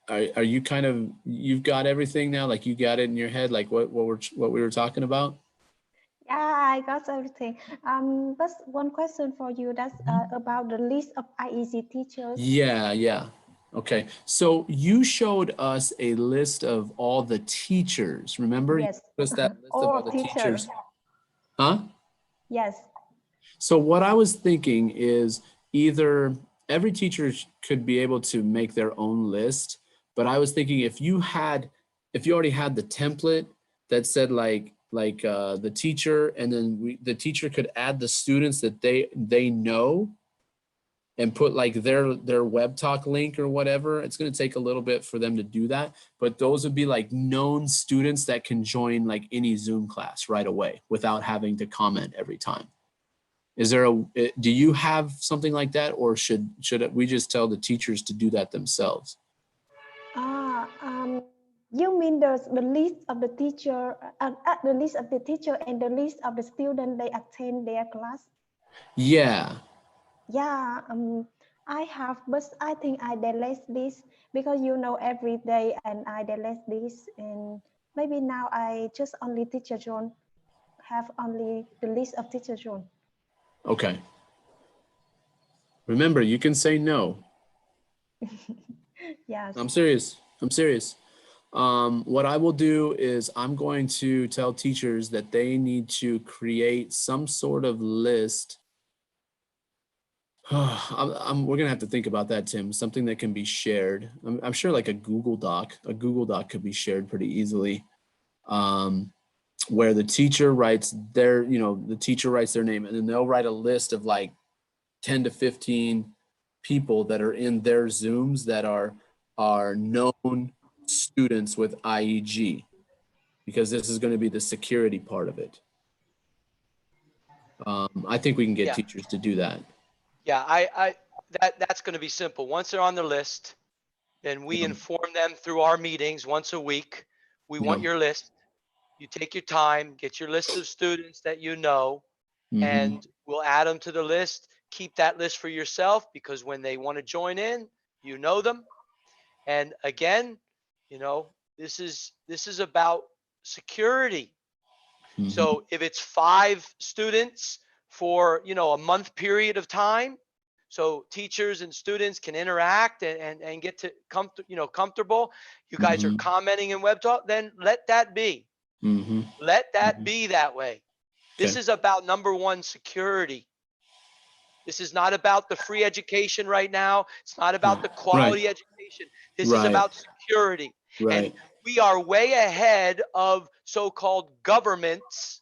are you kind of, you've got everything now? Like you got it in your head, like what we were talking about? Yeah, I got everything. But one question for you, that's about the list of IEC teachers. Yeah. Okay, so you showed us a list of all the teachers. Remember? Yes. You showed us that list of all the teachers. Huh? Yes. So what I was thinking is either every teacher could be able to make their own list, but I was thinking if you already had the template that said like the teacher, and then the teacher could add the students that they know and put like their web talk link or whatever. It's going to take a little bit for them to do that, but those would be like known students that can join like any Zoom class right away without having to comment every time. Do you have something like that, or should we just tell the teachers to do that themselves? You mean the list of the teacher, the list of the teacher and the list of the student they attend their class? Yeah. Yeah, I have, but I think I delete this because every day, and I delete this, and maybe now I just only teacher John, have only the list of teacher John. Okay. Remember, you can say no. Yes. I'm serious. What I will do is I'm going to tell teachers that they need to create some sort of list. We're gonna have to think about that, Tim. Something that can be shared. I'm sure like a Google Doc could be shared pretty easily, where the teacher writes their name, and then they'll write a list of like 10 to 15 people that are in their Zooms that are known students with IEG, because this is going to be the security part of it. I think we can get teachers to do that. Yeah, that's going to be simple. Once they're on the list, then we inform them through our meetings once a week. We want your list. You take your time, get your list of students that you know, Mhm. and we'll add them to the list. Keep that list for yourself because when they want to join in, you know them. And again, you know, this is about security. Mhm. So if it's 5 students for, you know, a month period of time, so teachers and students can interact and get to comfortable. You guys are Mhm. commenting in Web Talk, then let that be. Mhm. Let that Mhm. be that way. This Okay. is about number one, security. This is not about the free education right now. It's not about the Right. quality education. This is Right. about security. And Right. we are way ahead of so-called governments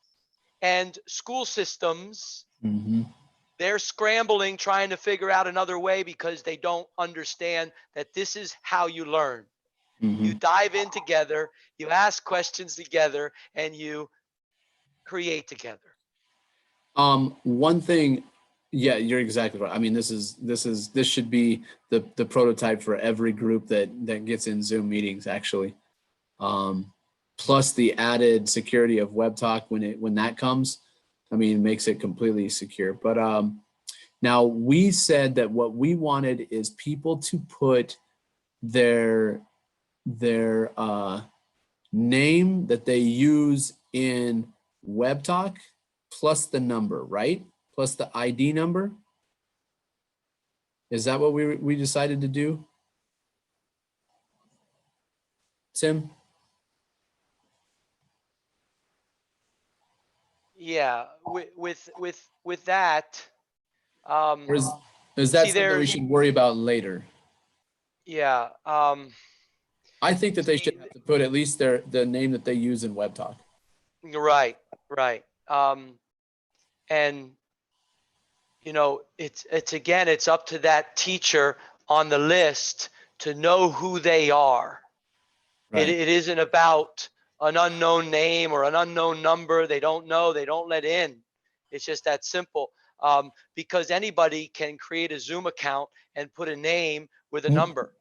and school systems. Mhm. They're scrambling, trying to figure out another way because they don't understand that this is how you learn. You Mhm. dive in together, you ask questions together, and you create together. One thing, yeah, you're exactly right. I mean, this should be the prototype for every group that gets in Zoom meetings, actually. Plus the added security of Web Talk when that comes, I mean, makes it completely secure. But now we said that what we wanted is people to put their name that they use in Web Talk plus the number, right? Plus the ID number. Is that what we decided to do, Tim? Yeah, with that, Or is that see something we there's should worry about later? yeah, I think that they should see have to put at least the name that they use in Web Talk. right, right. And you know, it's again, it's up to that teacher on the list to know who they are. Right. It isn't about an unknown name or an unknown number. They don't know, they don't let in. It's just that simple. Because anybody can create a Zoom account and put a name with a number.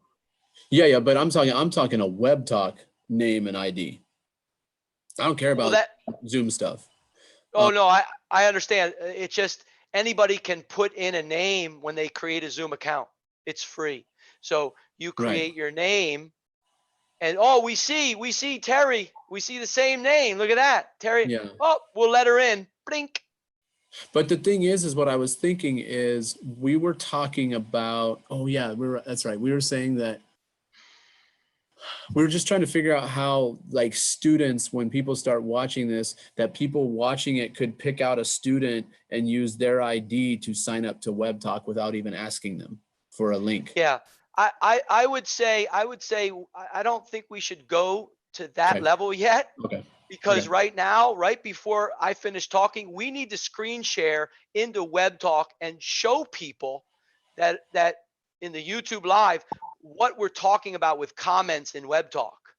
Yeah, but I'm talking a Web Talk name and ID. I don't care Well, about that, Zoom stuff. oh no, I understand. It's just anybody can put in a name when they create a Zoom account. It's free. So you Right. create your name and oh, we see Terry. We see the same name. Look at that. Terry. Yeah. Oh, we'll let her in. Blink. But the thing is what I was thinking is we were talking about, oh yeah, that's right. We were saying that we were just trying to figure out how like students, when people start watching this, that people watching it could pick out a student and use their ID to sign up to Web Talk without even asking them for a link. Yeah. I would say I don't think we should go to that Okay. level yet. Okay. Because Okay. right now, right before I finish talking, we need to screen share into Web Talk and show people that in the YouTube live what we're talking about with comments in Web Talk.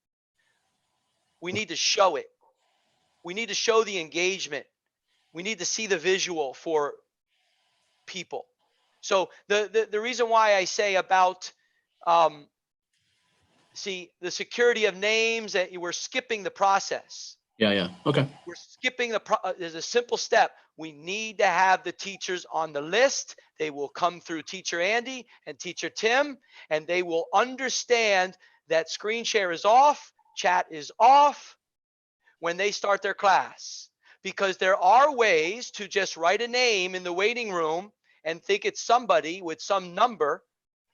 We need to show it. We need to show the engagement. We need to see the visual for people. So the reason why I say about see the security of names that we're skipping the process. Yeah. Okay. We're skipping there's a simple step. We need to have the teachers on the list. They will come through Teacher Andy and Teacher Tim, and they will understand that screen share is off, chat is off when they start their class. Because there are ways to just write a name in the waiting room and think it's somebody with some number,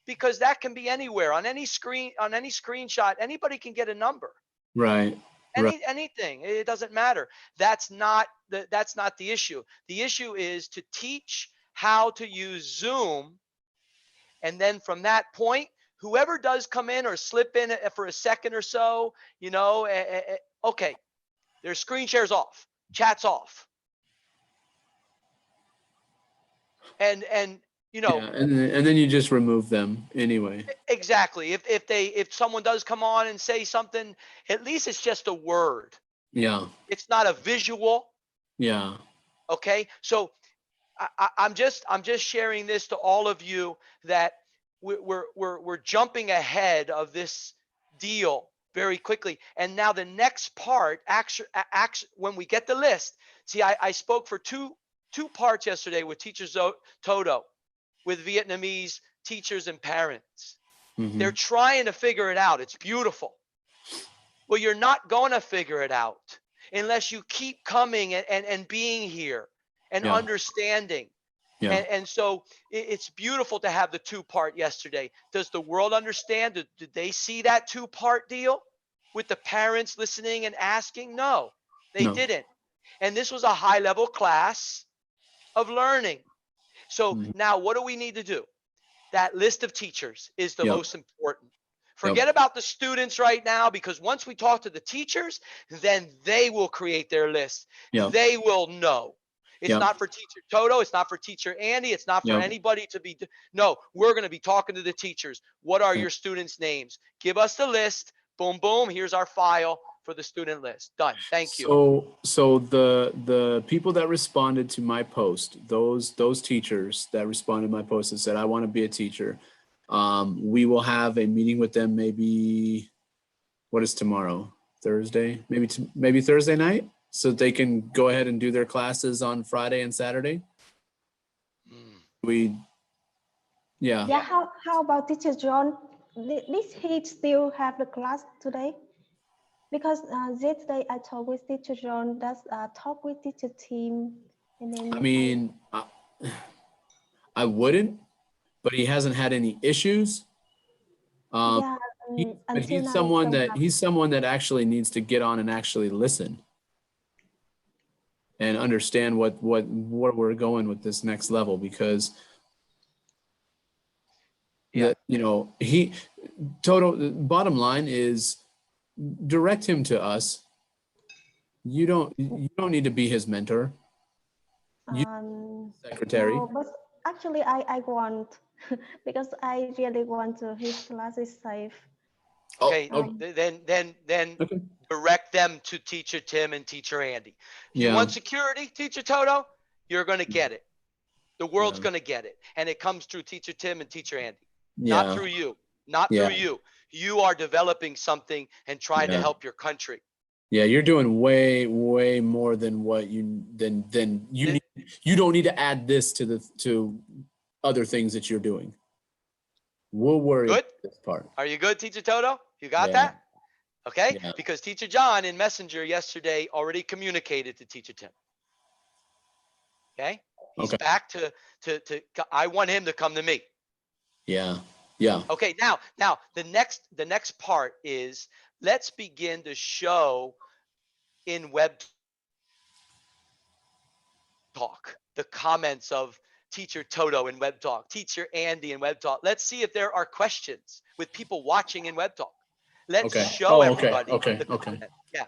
because that can be anywhere on any screen, on any screenshot. Anybody can get a number. Right. Right. Anything, it doesn't matter. That's not the issue. The issue is to teach how to use Zoom, and then from that point, whoever does come in or slip in for a second or so, you know, okay, their screen share's off, chat's off, and you know, Yeah, and then you just remove them anyway. exactly. If someone does come on and say something, at least it's just a word. Yeah. It's not a visual. Yeah. Okay, so I'm just sharing this to all of you that we're jumping ahead of this deal very quickly. And now the next part, when we get the list, see, I spoke for two parts yesterday with teacher Toto, with Vietnamese teachers and parents. Mhm. They're trying to figure it out. It's beautiful. Well, you're not going to figure it out unless you keep coming and being here and Yeah. understanding. Yeah. And so it's beautiful to have the 2-part yesterday. Does the world understand? Did they see that 2-part deal with the parents listening and asking? No, they No. didn't. And this was a high level class of learning. So Mhm. now what do we need to do? That list of teachers is the Yep. most important. Forget about the students right now, because once we talk to the teachers, then they will create their list. Yep. They will know. It's Yep. not for teacher Toto. It's not for teacher Andy. It's not for Yep. anybody to be. No, we're going to be talking to the teachers. What are Yep. your students' names? Give us the list. Boom, boom. Here's our file for the student list. Done. Thank you. So the people that responded to my post, those teachers that responded to my post and said, I want to be a teacher, we will have a meeting with them. Maybe, what is tomorrow? Thursday? Maybe Thursday night, so they can go ahead and do their classes on Friday and Saturday. Yeah. Yeah, how about teacher John? Did he still have the class today? Because yesterday I talked with teacher John, that's talk with teacher Tim. And then I mean, I wouldn't, but he hasn't had any issues. yeah, But until he's now, someone that actually needs to get on and actually listen and understand where we're going with this next level, because bottom line is, direct him to us. You don't need to be his mentor, secretary. No, but actually I want, because I really want to, his class is safe. Okay, okay. then Okay. direct them to teacher Tim and teacher Andy. You Yeah. want security, teacher Toto? You're going to get it. The world's Yeah. going to get it. And it comes through teacher Tim and teacher Andy. Yeah. Not through you. Not Yeah. through you. You are developing something and trying to Yeah. help your country. Yeah, you're doing way more than what you need. You don't need to add this to other things that you're doing. We'll worry Good? about this part. Are you good, teacher Toto? You got Yeah. that? Okay? Yeah. Because teacher John in Messenger yesterday already communicated to teacher Tim. Okay? He's Okay. back to I want him to come to me. Yeah. Yeah. Okay, now the next part is, let's begin to show in Web Talk the comments of teacher Toto in Web Talk, teacher Andy in Web Talk. Let's see if there are questions with people watching in Web Talk. Let's Okay. show Oh, okay. everybody. Okay. the Okay. comment. Yeah.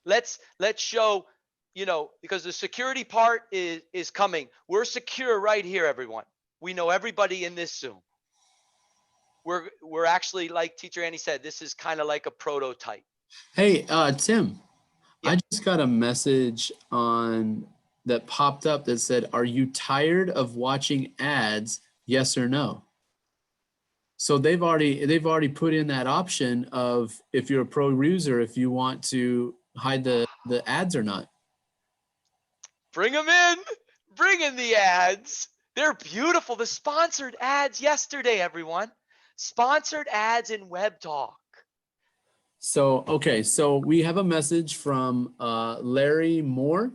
Let's show, because the security part is coming. We're secure right here, everyone. We know everybody in this Zoom. We're actually, like teacher Andy said, this is kind of like a prototype. Hey, Tim, Yeah. I just got a message that popped up that said, "Are you tired of watching ads? Yes or no?" So they've already put in that option of, if you're a pro user, if you want to hide the ads or not. Bring them in. Bring in the ads. They're beautiful. The sponsored ads yesterday, everyone. Sponsored ads in Web Talk. So, okay, so we have a message from Larry Moore.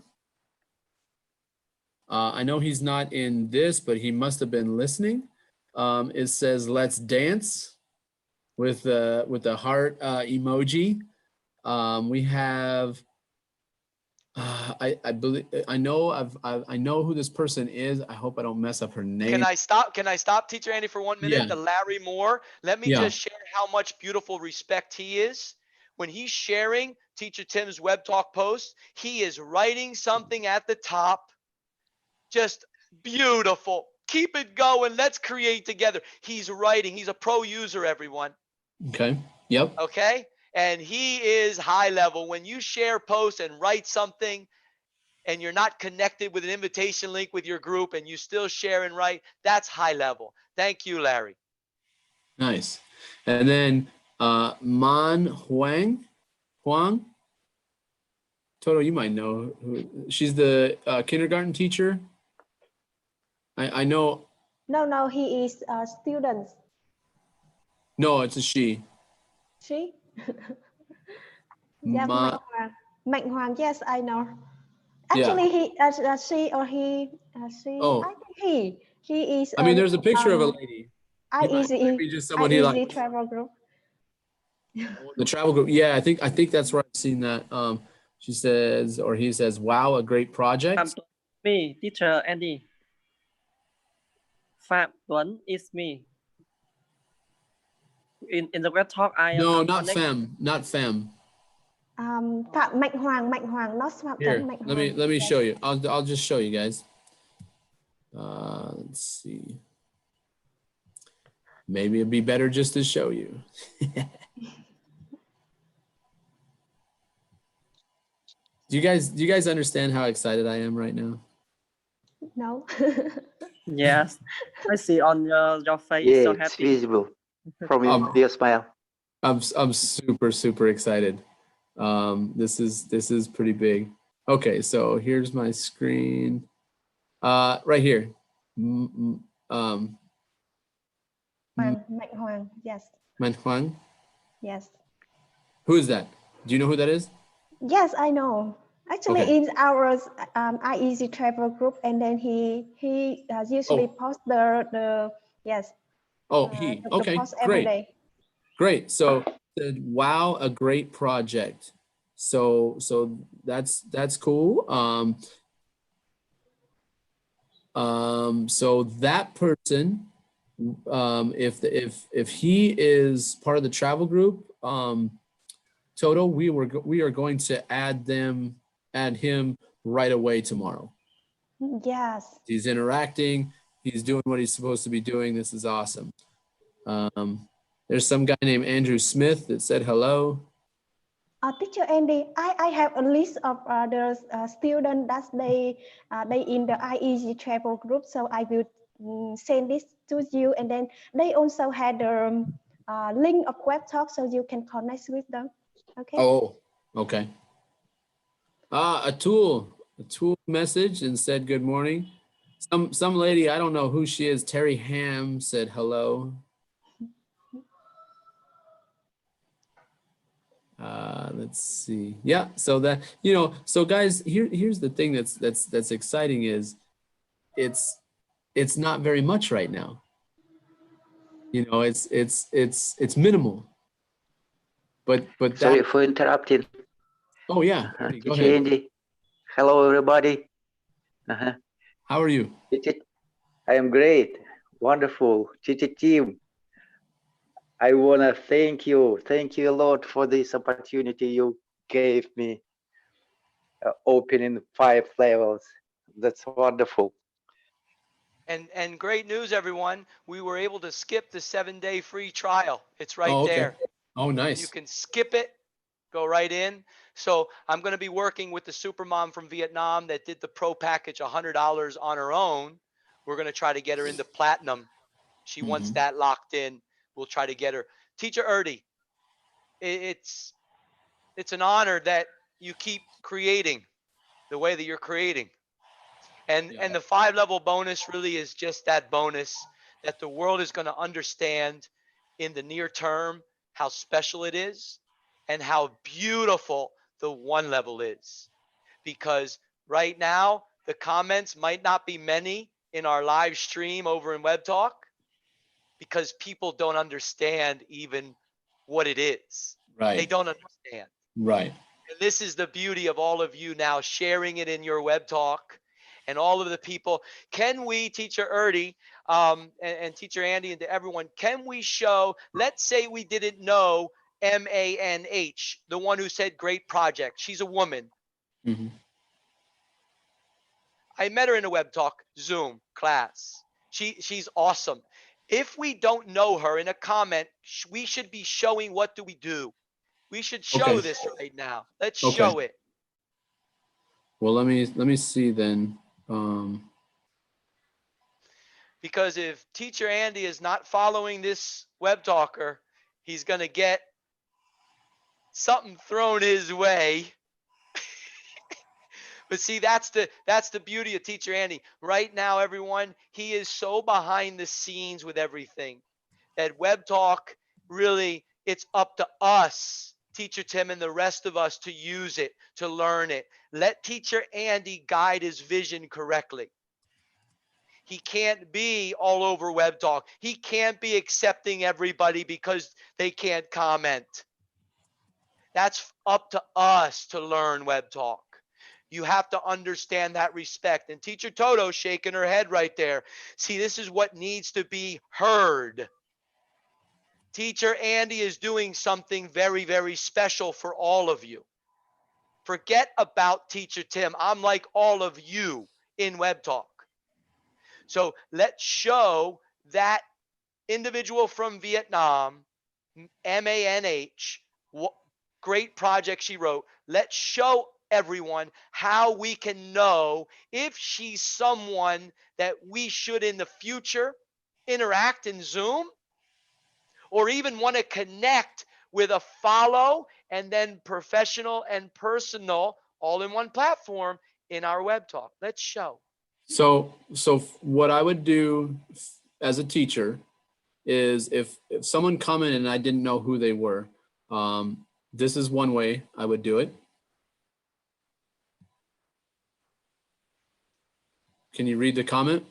I know he's not in this, but he must have been listening. It says, "Let's dance," with the heart emoji. We have, I believe, I know who this person is. I hope I don't mess up her name. Can I stop teacher Andy for 1 minute? Yeah. The Larry Moore. Let me Yeah. just share how much beautiful respect he is. When he's sharing teacher Tim's Web Talk post, he is writing something at the top. Just beautiful. Keep it going. Let's create together. He's writing. He's a pro user, everyone. Okay. Yep. Okay. And he is high level. When you share posts and write something and you're not connected with an invitation link with your group and you still share and write, that's high level. Thank you, Larry. Nice. And then Man Huang. Toto, you might know who. She's the kindergarten teacher. I know. No, he is a student. No, it's a she. She? Yeah, Ma, Mạnh Hoàng, yes, I know. yeah. Actually, she or he, she, Oh. I think he is. I mean, there's a picture of a lady. He might be just someone he IEZ likes. travel group. The travel group. Yeah, I think that's where I've seen that. She says, or he says, "Wow, a great project." Me, teacher Andy. Phạm Tuấn is me. In the web talk, I No, am not connect. not femme. Phạm Mạnh Hoàng, not Phạm Here, Tuấn, Mạnh let me Hoàng. show you. I'll just show you guys. Let's see. Maybe it'd be better just to show you. Do you guys understand how excited I am right now? No. Yes, I see on your face. Yeah, So it's happy. visible from your smile. I'm super excited. This is pretty big. Okay, so here's my screen. Right here. Mạnh Hoàng, yes. Man Huang. Yes. Who is that? Do you know who that is? Yes, I know. Actually, Okay. in our IEZ travel group, and then he usually post the yes. Oh, the okay, post every great. day. Great. So, wow, a great project. So that's cool. So that person, if he is part of the travel group, Toto, we are going to add him right away tomorrow. Yes. He's interacting. He's doing what he's supposed to be doing. This is awesome. There's some guy named Andrew Smith that said hello. Teacher Andy, I have a list of the students that they in the IEG travel group, so I will send this to you, and then they also had the link of web talk, so you can connect with them. Okay. Oh, okay. A tool message and said good morning. Some lady, I don't know who she is, Terry Ham, said hello. Let's see. Yeah, so that, so guys, here's the thing that's exciting is it's not very much right now. It's minimal. But Sorry for interrupting. Oh yeah, go Teacher ahead. Andy. Hello everybody. How are you? I am great. Wonderful. Teacher team. I want to thank you a lot for this opportunity you gave me, opening 5 levels. That's wonderful. And great news, everyone. We were able to skip the 7-day free trial. It's right Oh, okay. there. Oh, nice. You can skip it, go right in. So I'm going to be working with the super mom from Vietnam that did the pro package $100 on her own. We're going to try to get her into platinum. She wants that locked in. We'll try to get her. Teacher Erdi, it's an honor that you keep creating the way that you're creating. And the 5-level bonus really is just that bonus that the world is going to understand in the near term how special it is and how beautiful the 1 level is. Because right now, the comments might not be many in our live stream over in Web Talk because people don't understand even what it is. Right. They don't understand. Right. And this is the beauty of all of you now sharing it in your Web Talk and all of the people. Can we, Teacher Erdi, and Teacher Andy, and to everyone, can we show, let's say we didn't know MANH, the one who said great project. She's a woman. I met her in a Web Talk Zoom class. She's awesome. If we don't know her in a comment, we should be showing what do we do. We should show this right now. Let's show it. Well, let me see then. Because if Teacher Andy is not following this Web Talker, he's going to get something thrown his way. But see, that's the beauty of Teacher Andy. Right now, everyone, he is so behind the scenes with everything that Web Talk, really, it's up to us, Teacher Tim and the rest of us, to use it, to learn it. Let Teacher Andy guide his vision correctly. He can't be all over Web Talk. He can't be accepting everybody because they can't comment. That's up to us to learn Web Talk. You have to understand that respect. And Teacher Toto shaking her head right there. See, this is what needs to be heard. Teacher Andy is doing something very, very special for all of you. Forget about Teacher Tim. I'm like all of you in Web Talk. So let's show that individual from Vietnam, MANH, great project she wrote. Let's show everyone how we can know if she's someone that we should in the future interact in Zoom, or even want to connect with a follow and then professional and personal all in one platform in our Web Talk. Let's show. So what I would do as a teacher is if someone commented and I didn't know who they were, this is one way I would do it. Can you read the comment?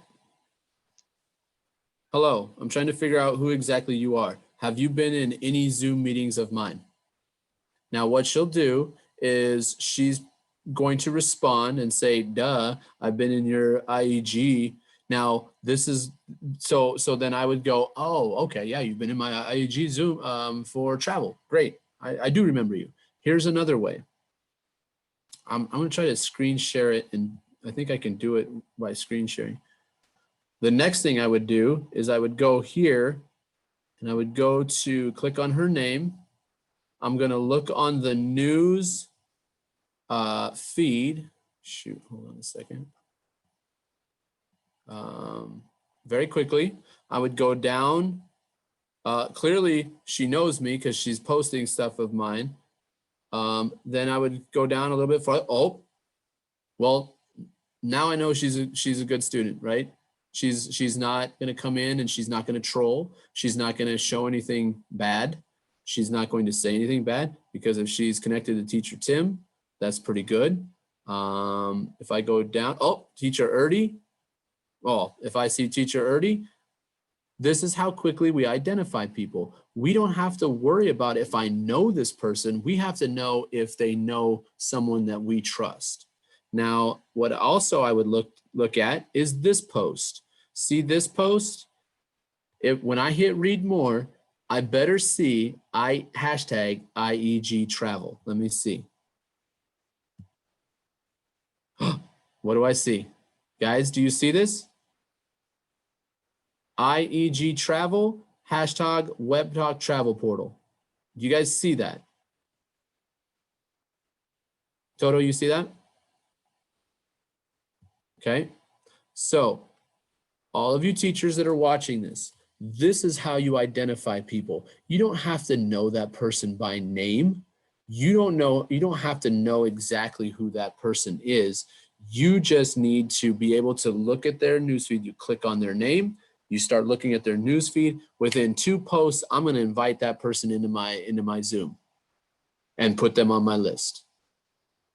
Hello, I'm trying to figure out who exactly you are. Have you been in any Zoom meetings of mine? Now what she'll do is she's going to respond and say, duh, I've been in your IEG. Now this is, so then I would go, oh, okay, yeah, you've been in my IEG Zoom for travel. Great, I do remember you. Here's another way. I'm gonna try to screen share it, and I think I can do it by screen sharing. The next thing I would do is I would go here and I would go to click on her name. I'm gonna look on the news feed. Shoot, hold on a second. Very quickly, I would go down. Clearly she knows me because she's posting stuff of mine. Then I would go down a little bit farther. Oh, well, now I know she's a good student, right? She's not going to come in and she's not going to troll. She's not going to show anything bad. She's not going to say anything bad, because if she's connected to Teacher Tim, that's pretty good. If I go down, oh, Teacher Erdy. Oh, if I see Teacher Erdy, this is how quickly we identify people. We don't have to worry about if I know this person. We have to know if they know someone that we trust. Now, what also I would look at is this post. See this post? When I hit read more, I better see hashtag IEG travel. Let me see. What do I see? Guys, do you see this? IEG travel, hashtag Web Talk travel portal. Do you guys see that? Toto, you see that? Okay. So all of you teachers that are watching this, this is how you identify people. You don't have to know that person by name. You don't have to know exactly who that person is. You just need to be able to look at their newsfeed. You click on their name, you start looking at their newsfeed. Within 2 posts, I'm going to invite that person into my Zoom and put them on my list,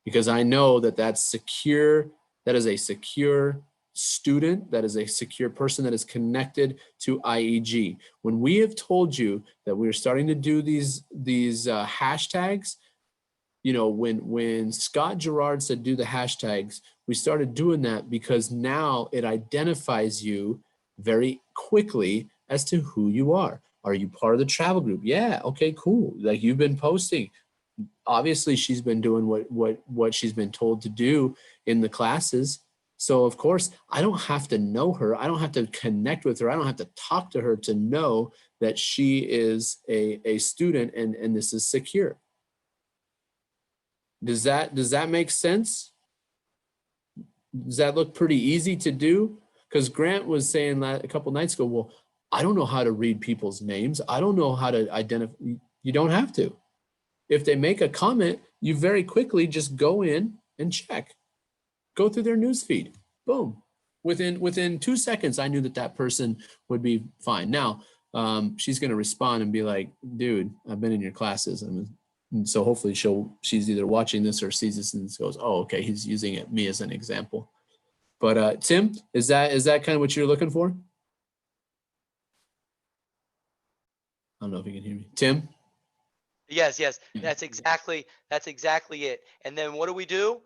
because I know that that's secure. That is a secure student. That is a secure person that is connected to IEG. When we have told you that we're starting to do these hashtags, you know, when Scott Gerard said do the hashtags, we started doing that because now it identifies you very quickly as to who you are. Are you part of the travel group? Yeah, okay, cool. Like, you've been posting. Obviously, she's been doing what she's been told to do in the classes. So of course, I don't have to know her. I don't have to connect with her. I don't have to talk to her to know that she is a student and this is secure. Does that make sense? Does that look pretty easy to do? Because Grant was saying that a couple nights ago, well, I don't know how to read people's names. I don't know how to identify. You don't have to. If they make a comment, you very quickly just go in and check. Go through their news feed. Boom. Within 2 seconds, I knew that that person would be fine. Now, she's going to respond and be like, dude, I've been in your classes. And so hopefully she's either watching this or sees this and goes, oh, okay, he's using me as an example. But Tim, is that kind of what you're looking for? I don't know if you can hear me. Tim? Yes, that's exactly it. And then what do we do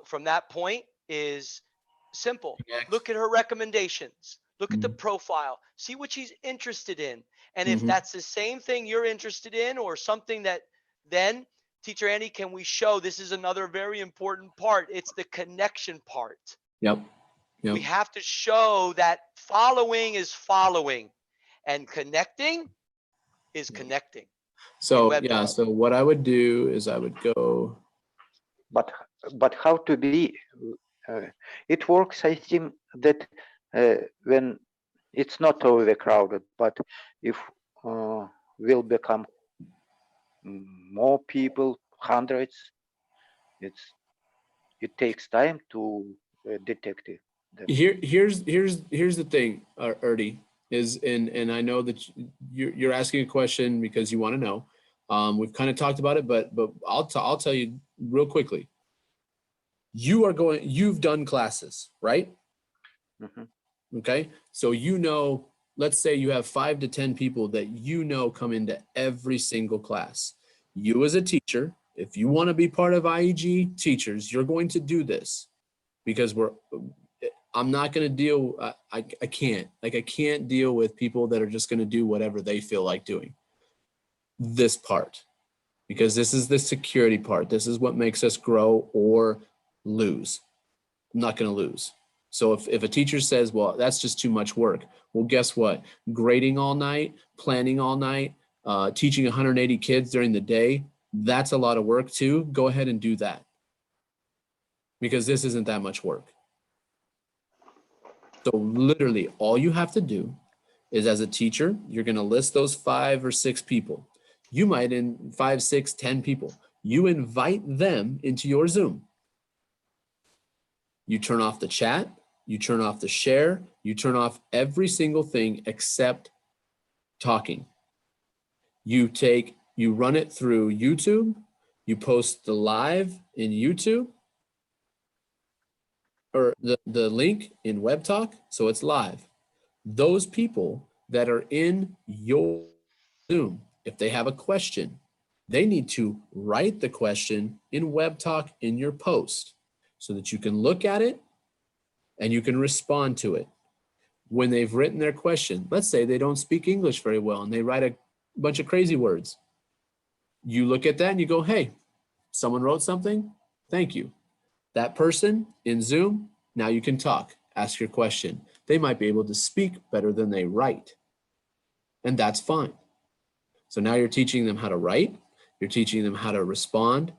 from that point is simple. Look at her recommendations. Look at the profile. See what she's interested in. And if that's the same thing you're interested in or something that then, Teacher Andy, can we show this is another very important part. It's the connection part. Yep. We have to show that following is following and connecting is connecting. So yeah, so what I would do is I would go. But how to be? It works, I think, that when it's not overcrowded, but if will become more people, hundreds, it takes time to detect it. Here's the thing, Erdy, is and I know that you're asking a question because you want to know. We've kind of talked about it, but I'll tell you real quickly. You've done classes, right? Okay, so let's say you have 5 to 10 people that come into every single class. You as a teacher, if you want to be part of IEG teachers, you're going to do this because I'm not going to deal. I can't deal with people that are just going to do whatever they feel like doing. This part, because this is the security part. This is what makes us grow or lose. I'm not going to lose. So if a teacher says, well, that's just too much work. Well, guess what? Grading all night, planning all night, teaching 180 kids during the day, that's a lot of work too. Go ahead and do that because this isn't that much work. So literally all you have to do is as a teacher, you're going to list those 5 or 6 people. You might in 5, 6, 10 people. You invite them into your Zoom. You turn off the chat, you turn off the share, you turn off every single thing except talking. You run it through YouTube, you post the live in YouTube, or the link in WebTalk, so it's live. Those people that are in your Zoom, if they have a question, they need to write the question in WebTalk in your post so that you can look at it and you can respond to it. When they've written their question, let's say they don't speak English very well and they write a bunch of crazy words. You look at that and you go, hey, someone wrote something, thank you. That person in Zoom, now you can talk, ask your question. They might be able to speak better than they write, and that's fine. So now you're teaching them how to write, you're teaching them how to respond,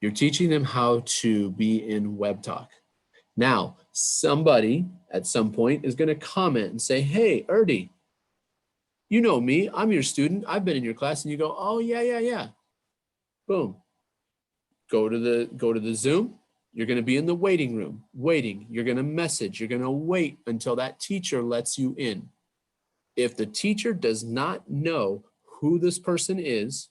you're teaching them how to be in WebTalk. Now, somebody at some point is going to comment and say, hey, Erdy, you know me, I'm your student, I've been in your class, and you go, oh, yeah. Boom. Go to the Zoom. You're going to be in the waiting room, waiting. You're going to message. You're going to wait until that teacher lets you in. If the teacher does not know who this person is,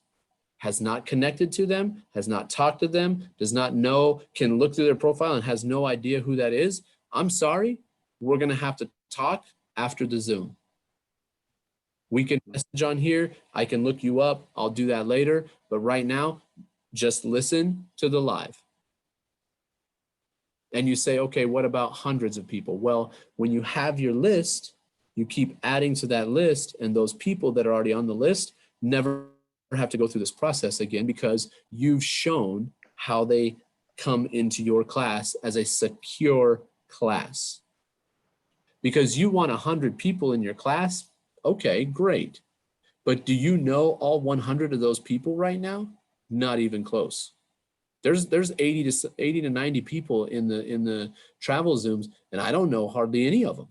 has not connected to them, has not talked to them, does not know, can look through their profile and has no idea who that is, I'm sorry, we're going to have to talk after the Zoom. We can message on here. I can look you up. I'll do that later. But right now, just listen to the live. And you say, okay, what about hundreds of people? Well, when you have your list, you keep adding to that list, and those people that are already on the list never have to go through this process again because you've shown how they come into your class as a secure class. Because you want 100 people in your class, okay, great. But do you know all 100 of those people right now? Not even close. There's 80 to 90 people in the travel Zooms, and I don't know hardly any of them.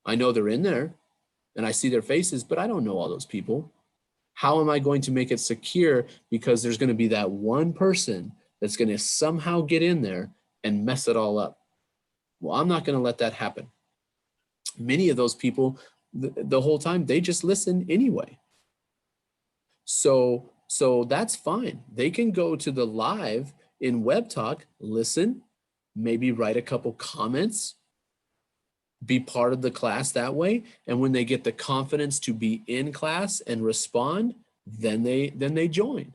I know they're in there, and I see their faces, but I don't know all those people. How am I going to make it secure? Because there's going to be that one person that's going to somehow get in there and mess it all up. Well, I'm not going to let that happen. Many of those people, the whole time, they just listen anyway. So that's fine. They can go to the live in Web Talk, listen, maybe write a couple comments, be part of the class that way. And when they get the confidence to be in class and respond, then they join.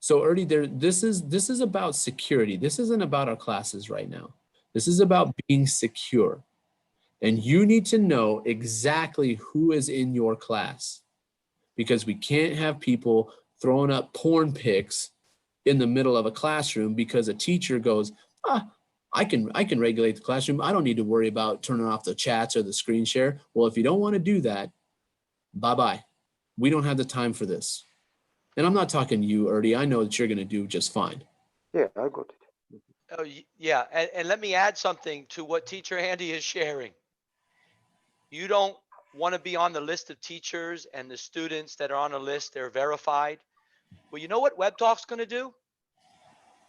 So Ernie, this is about security. This isn't about our classes right now. This is about being secure. And you need to know exactly who is in your class, because we can't have people throwing up porn pics in the middle of a classroom because a teacher goes, I can regulate the classroom. I don't need to worry about turning off the chats or the screen share. Well, if you don't want to do that, bye-bye. We don't have the time for this. And I'm not talking to you, Ernie. I know that you're going to do just fine. Yeah, I got it. Oh, yeah. And let me add something to what Teacher Andy is sharing. You don't want to be on the list of teachers and the students that are on the list, they're verified. Well, you know what Web Talk's going to do?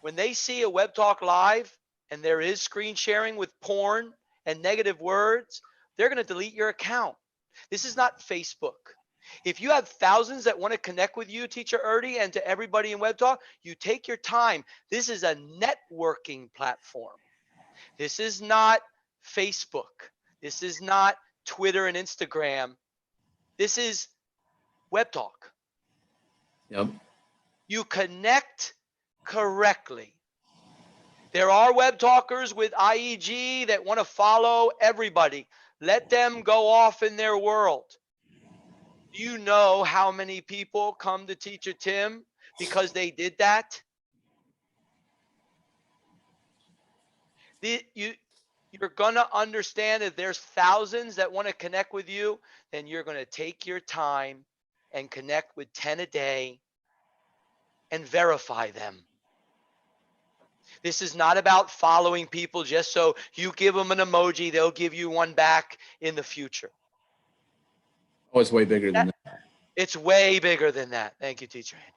When they see a Web Talk live and there is screen sharing with porn and negative words, they're going to delete your account. This is not Facebook. If you have thousands that want to connect with you, Teacher Ernie, and to everybody in Web Talk, you take your time. This is a networking platform. This is not Facebook. This is not Twitter and Instagram. This is Web Talk. Yep. You connect correctly. There are Web Talkers with IEG that want to follow everybody. Let them go off in their world. Do you know how many people come to Teacher Tim because they did that? You're going to understand if there's thousands that want to connect with you, then you're going to take your time and connect with 10 a day and verify them. This is not about following people just so you give them an emoji, they'll give you one back in the future. Oh, it's way bigger than that. It's way bigger than that. Thank you, Teacher Andy.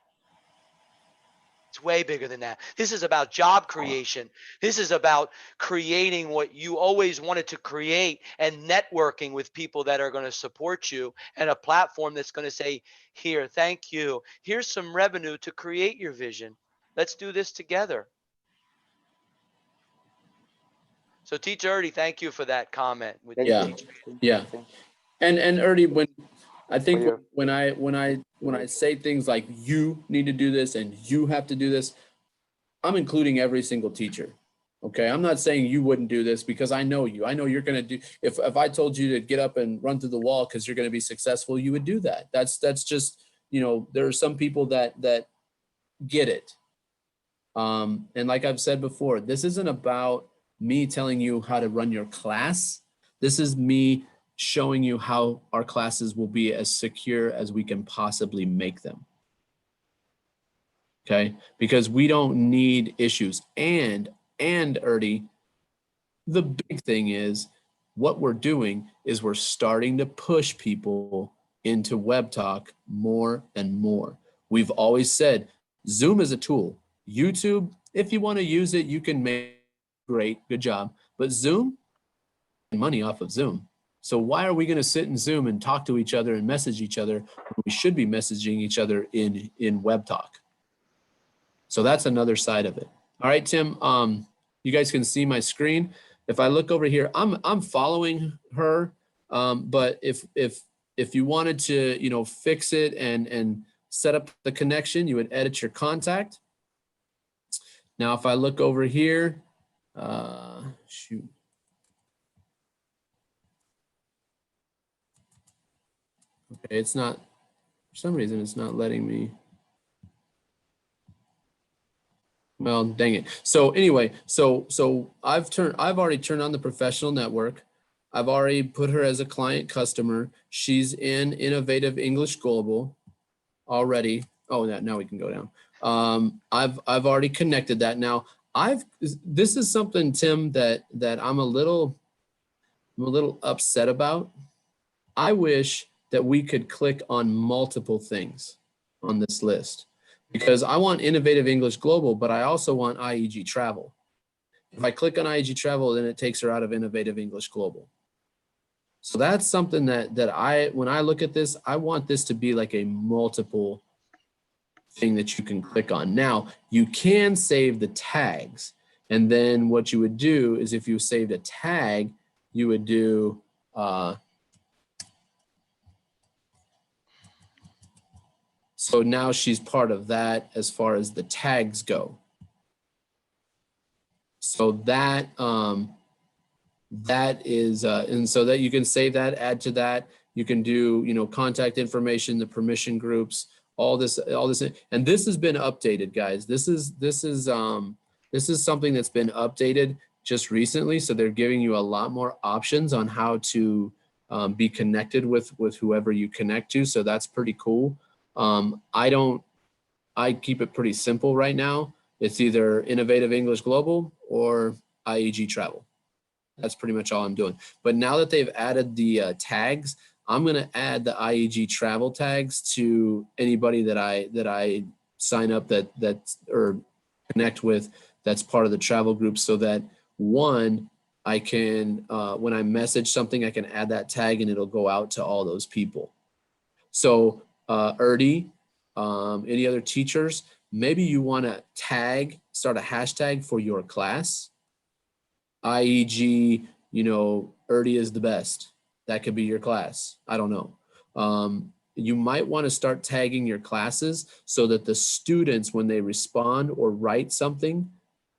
It's way bigger than that. This is about job creation. This is about creating what you always wanted to create and networking with people that are going to support you, and a platform that's going to say, here, thank you. Here's some revenue to create your vision. Let's do this together. So Teacher Ernie, thank you for that comment. Yeah. Yeah. And Ernie, when I say things like you need to do this and you have to do this, I'm including every single teacher. Okay. I'm not saying you wouldn't do this because I know you. I know you're going to do, if I told you to get up and run through the wall because you're going to be successful, you would do that. That's just, there are some people that get it. And like I've said before, this isn't about me telling you how to run your class. This is me showing you how our classes will be as secure as we can possibly make them. Okay, because we don't need issues. And Ernie, the big thing is what we're doing is we're starting to push people into Web Talk more and more. We've always said Zoom is a tool. YouTube, if you want to use it, you can make great, good job. But Zoom, money off of Zoom. So why are we going to sit in Zoom and talk to each other and message each other when we should be messaging each other in Web Talk? So that's another side of it. All right, Tim, you guys can see my screen. If I look over here, I'm following her. But if you wanted to, fix it and set up the connection, you would edit your contact. Now, if I look over here, shoot. Okay, it's not, for some reason, it's not letting me. Well, dang it. So anyway, so I've already turned on the professional network. I've already put her as a client customer. She's in Innovative English Global already. Oh, now we can go down. I've already connected that. Now this is something, Tim, that I'm a little upset about. I wish that we could click on multiple things on this list, because I want Innovative English Global, but I also want IEG Travel. If I click on IEG Travel, then it takes her out of Innovative English Global. So that's something that when I look at this, I want this to be like a multiple thing that you can click on. Now, you can save the tags. And then what you would do is, if you saved a tag, you would do, so now she's part of that as far as the tags go. So that that is, and so that you can save that, add to that. You can do, you know, contact information, the permission groups, all this, and this has been updated, guys. This is something that's been updated just recently. So they're giving you a lot more options on how to be connected with whoever you connect to. So that's pretty cool. I keep it pretty simple right now. It's either Innovative English Global or IEG Travel. That's pretty much all I'm doing. But now that they've added the tags, I'm going to add the IEG Travel tags to anybody that I sign up or connect with that's part of the travel group, so that one, I can, when I message something, I can add that tag and it'll go out to all those people. So Erdi, any other teachers, maybe you want to start a hashtag for your class. IEG, you know, Erdi is the best. That could be your class. I don't know. You might want to start tagging your classes so that the students, when they respond or write something,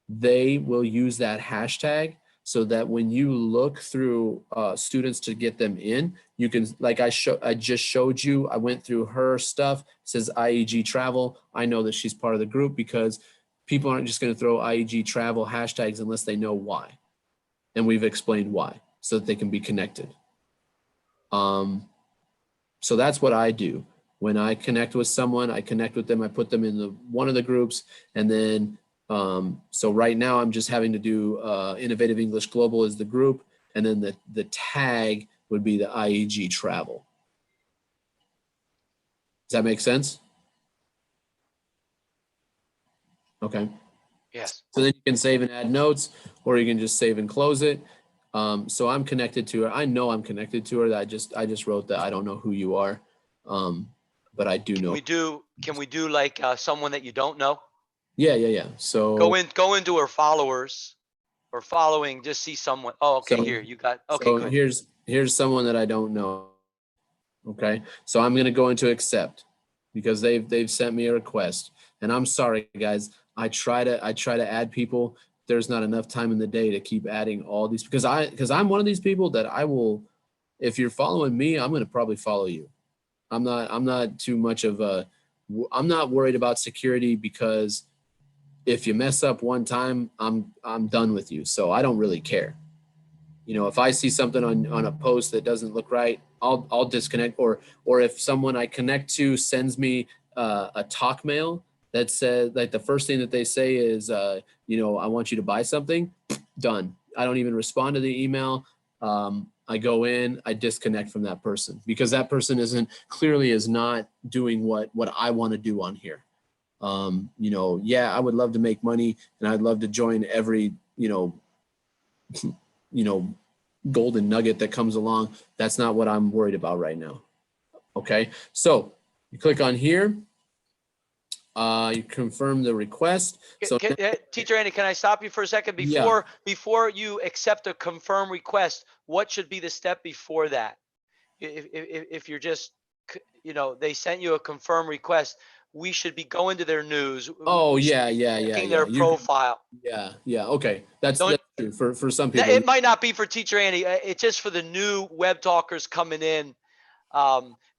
they will use that hashtag, so that when you look through students to get them in, you can, like I just showed you, I went through her stuff, it says IEG Travel. I know that she's part of the group, because people aren't just going to throw IEG Travel hashtags unless they know why. And we've explained why, so that they can be connected. So that's what I do. When I connect with someone, I connect with them, I put them in one of the groups, and then so right now I'm just having to do Innovative English Global as the group, and then the tag would be the IEG Travel. Does that make sense? Okay. Yes. So then you can save and add notes, or you can just save and close it. So I'm connected to her. I know I'm connected to her. I just wrote that. I don't know who you are, but I do know. Can we do like someone that you don't know? Yeah. So go into her followers or following, just see someone. Oh, okay, so, here you got, okay, so good. here's someone that I don't know. Okay, so I'm gonna go into accept, because they've sent me a request, and I'm sorry, guys. I try to add people. There's not enough time in the day to keep adding all these, because I'm one of these people that I will, if you're following me, I'm gonna probably follow you. I'm not too much of a, I'm not worried about security, because if you mess up one time, I'm done with you. So I don't really care. You know, if I see something on a post that doesn't look right, I'll disconnect. Or if someone I connect to sends me a talk mail that says, like, the first thing that they say is, you know, I want you to buy something, done. I don't even respond to the email. I go in, I disconnect from that person, because that person clearly is not doing what I want to do on here. You know, yeah, I would love to make money, and I'd love to join every, you know, golden nugget that comes along. That's not what I'm worried about right now. Okay, so you click on here, you confirm the request. So Teacher Andy, can I stop you for a second? Before you accept a confirm request, what should be the step before that? If you're just, you know, they sent you a confirm request, we should be going to their news. Oh, yeah. Their profile. Yeah. Okay, that's true for some people. It might not be for Teacher Andy. It's just for the new web talkers coming in.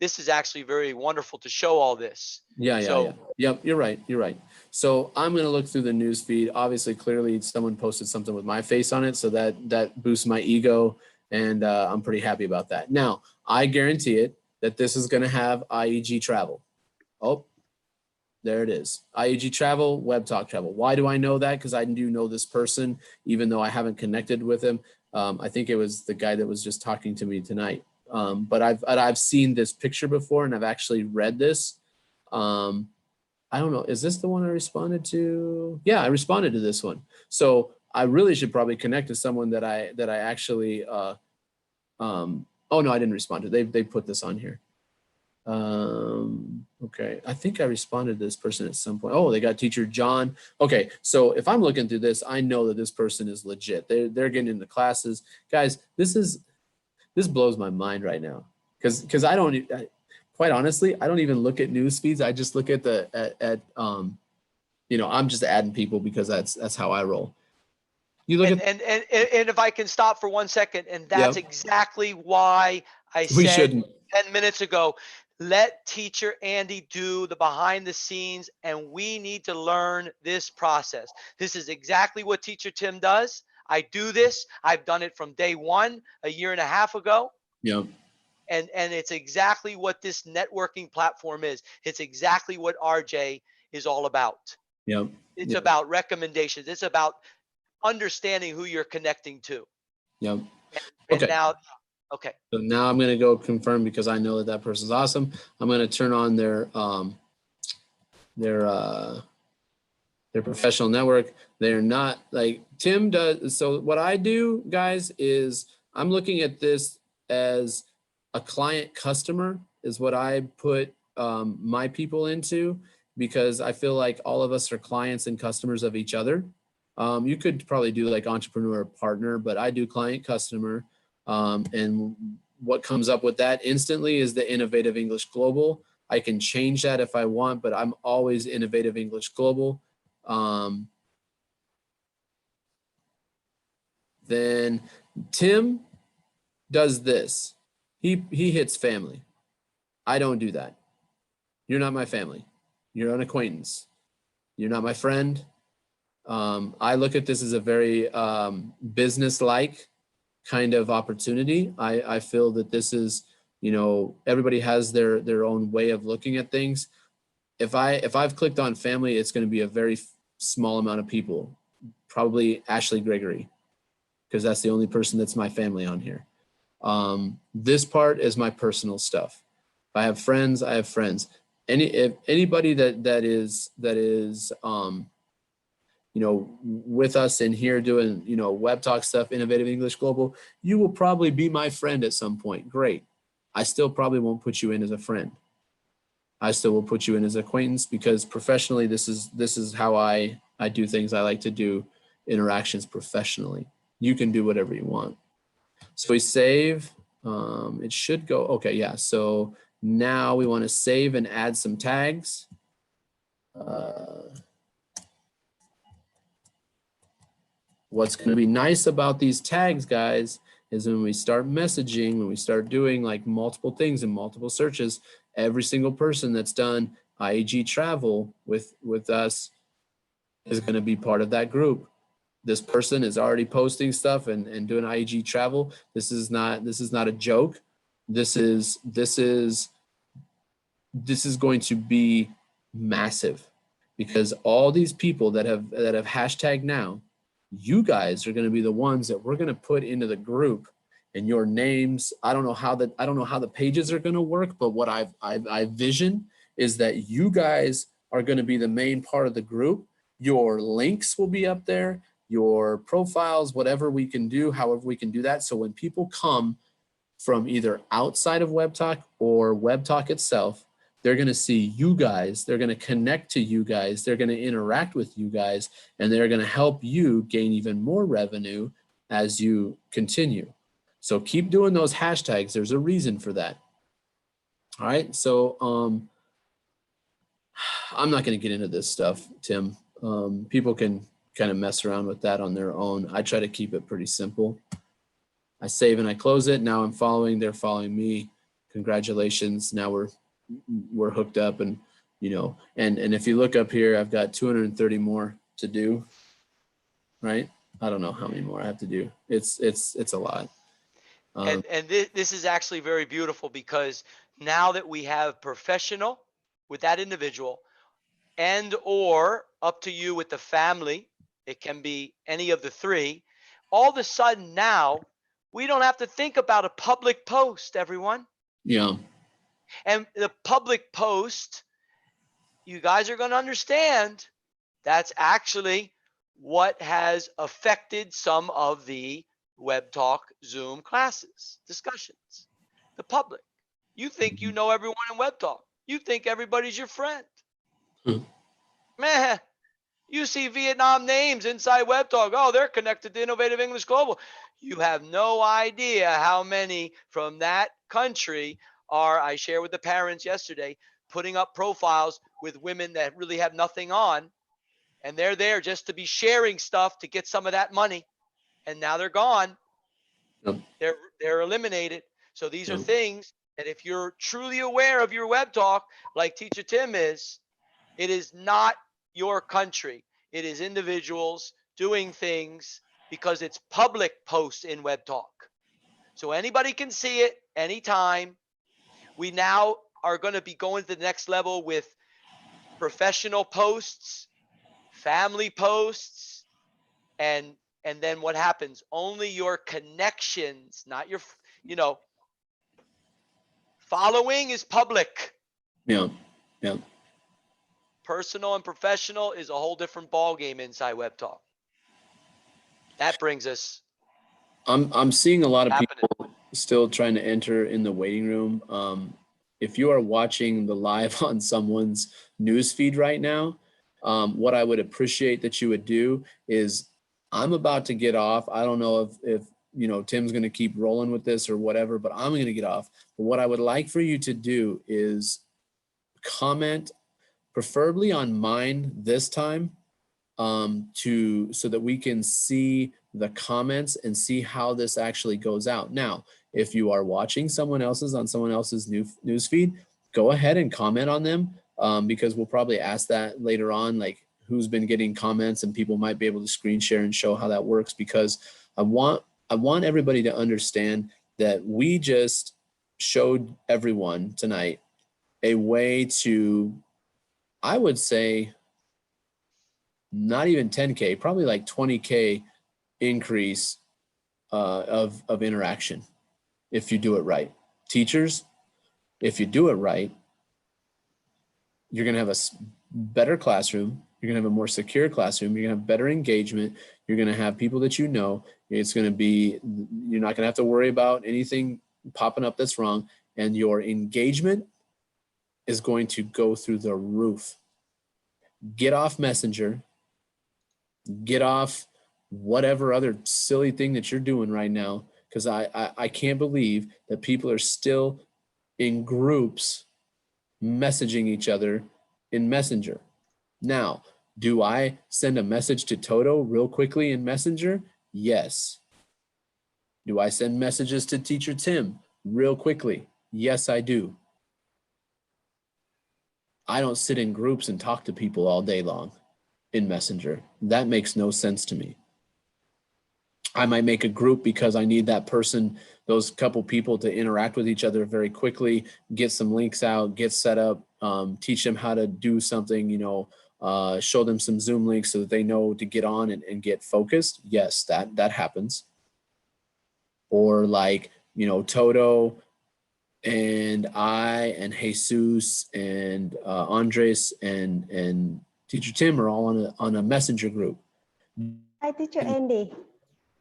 This is actually very wonderful to show all this. Yeah. Yep, you're right. So I'm going to look through the news feed. Obviously, clearly someone posted something with my face on it, so that boosts my ego, and I'm pretty happy about that. Now, I guarantee it that this is going to have IEG Travel. Oh, there it is. IEG Travel, Web Talk Travel. Why do I know that? Because I do know this person, even though I haven't connected with him. I think it was the guy that was just talking to me tonight. but I've seen this picture before, and I've actually read this. I don't know. Is this the one I responded to? Yeah, I responded to this one. So I really should probably connect to someone that I actually. Oh no, I didn't respond to. They put this on here. Okay, I think I responded to this person at some point. Oh, they got teacher John. Okay, so if I'm looking through this, I know that this person is legit. They're getting into classes, guys. This blows my mind right now because I don't. Quite honestly, I don't even look at news feeds. I just look at you know, I'm just adding people because that's how I roll. You look And if I can stop for 1 second, and that's exactly why I We said shouldn't. 10 minutes ago, let teacher Andy do the behind the scenes, and we need to learn this process. This is exactly what teacher Tim does. I do this. I've done it from day one, a year and a half ago. Yeah. And it's exactly what this networking platform is. It's exactly what RJ is all about. Yeah. It's about recommendations. It's about understanding who you're connecting to. Yeah. And Okay. now, okay. So now I'm going to go confirm because I know that person's awesome. I'm going to turn on their professional network. They're not like Tim does. So what I do, guys, is I'm looking at this as a client customer is what I put my people into, because I feel like all of us are clients and customers of each other. You could probably do like entrepreneur partner, but I do client customer. And what comes up with that instantly is the Innovative English Global. I can change that if I want, but I'm always Innovative English Global. Then Tim does this. He hits family. I don't do that. You're not my family. You're an acquaintance. You're not my friend. I look at this as a very business-like kind of opportunity. I feel that this is, you know, everybody has their own way of looking at things. If I've clicked on family, it's going to be a very small amount of people, probably Ashley Gregory, because that's the only person that's my family on here. This part is my personal stuff. If I have friends, I have friends. If anybody that is you know, with us in here doing, you know, Web Talk stuff, Innovative English Global, you will probably be my friend at some point. Great. I still probably won't put you in as a friend. I still will put you in as an acquaintance, because professionally, this is how I do things. I like to do interactions professionally. You can do whatever you want. So we save, it should go, okay, yeah. So now we want to save and add some tags. What's going to be nice about these tags, guys, is when we start messaging, when we start doing like multiple things and multiple searches, every single person that's done IAG travel with us is going to be part of that group. This person is already posting stuff and doing IAG travel. This is not a joke. This is going to be massive, because all these people that have hashtag now, you guys are going to be the ones that we're going to put into the group, and your names. I don't know how the pages are going to work, but what I vision is that you guys are going to be the main part of the group. Your links will be up there, your profiles, whatever we can do, however we can do that. So when people come from either outside of Web Talk or Web Talk itself, they're going to see you guys, they're going to connect to you guys, they're going to interact with you guys, and they're going to help you gain even more revenue as you continue. So keep doing those hashtags. There's a reason for that. All right. So I'm not going to get into this stuff, Tim. People can kind of mess around with that on their own. I try to keep it pretty simple. I save and I close it. Now I'm following, they're following me. Congratulations. Now we're hooked up, and you know, and if you look up here, I've got 230 more to do, right? I don't know how many more I have to do. It's a lot. And this is actually very beautiful, because now that we have professional with that individual, and or up to you with the family, it can be any of the three, all of a sudden now We don't have to think about a public post, everyone. Yeah. And the public post, you guys are going to understand, that's actually what has affected some of the Web Talk Zoom classes, discussions. The public. You think you know everyone in Web Talk. You think everybody's your friend. Hmm. Man, you see Vietnam names inside Web Talk. Oh, they're connected to Innovative English Global. You have no idea how many from that country are, I shared with the parents yesterday, putting up profiles with women that really have nothing on. And they're there just to be sharing stuff to get some of that money. And now they're gone. Yep. They're eliminated. So these are Yep. things that if you're truly aware of your Web Talk, like Teacher Tim is, it is not your country. It is individuals doing things because it's public posts in Web Talk. So anybody can see it anytime. We now are going to be going to the next level with professional posts, family posts, and then what happens? Only your connections, not your, following is public. Yeah. Yeah. Personal and professional is a whole different ball game inside Web Talk. That brings us. I'm seeing a lot of happening. people still trying to enter in the waiting room. If you are watching the live on someone's news feed right now, what I would appreciate that you would do is, I'm about to get off. I don't know if Tim's going to keep rolling with this or whatever, but I'm going to get off. But what I would like for you to do is comment, preferably on mine this time, so that we can see the comments and see how this actually goes out. Now, if you are watching someone else's on someone else's news feed, go ahead and comment on them, because we'll probably ask that later on, like who's been getting comments, and people might be able to screen share and show how that works, because I want everybody to understand that we just showed everyone tonight a way to, I would say, not even 10K, probably like 20K increase of interaction if you do it right. Teachers, if you do it right, you're going to have a better classroom. You're going to have a more secure classroom. You're going to have better engagement. You're going to have people that you know. It's going to be, you're not going to have to worry about anything popping up that's wrong. And your engagement is going to go through the roof. Get off Messenger. Get off whatever other silly thing that you're doing right now, because I can't believe that people are still in groups messaging each other in Messenger. Now, do I send a message to Toto real quickly in Messenger? Yes. Do I send messages to Teacher Tim real quickly? Yes, I do. I don't sit in groups and talk to people all day long in Messenger. That makes no sense to me. I might make a group because I need that person, those couple people, to interact with each other very quickly, get some links out, get set up, teach them how to do something, show them some Zoom links so that they know to get on and get focused. Yes, that happens. Or like, Toto and I and Jesus and Andres and Teacher Tim are all on a Messenger group. Hi, Teacher Andy.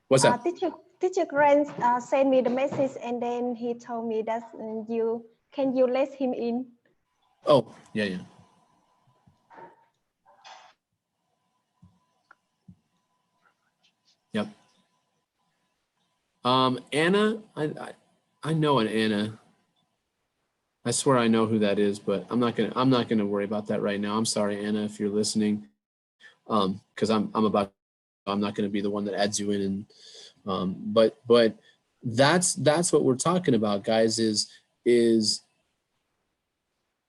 What's that? Teacher Grant sent me the message, and then he told me that can you let him in? Oh, yeah. Yep. Anna, I know an Anna. I swear I know who that is, but I'm not gonna worry about that right now. I'm sorry, Anna, if you're listening, because I'm not gonna be the one that adds you in, and but that's what we're talking about, guys. Is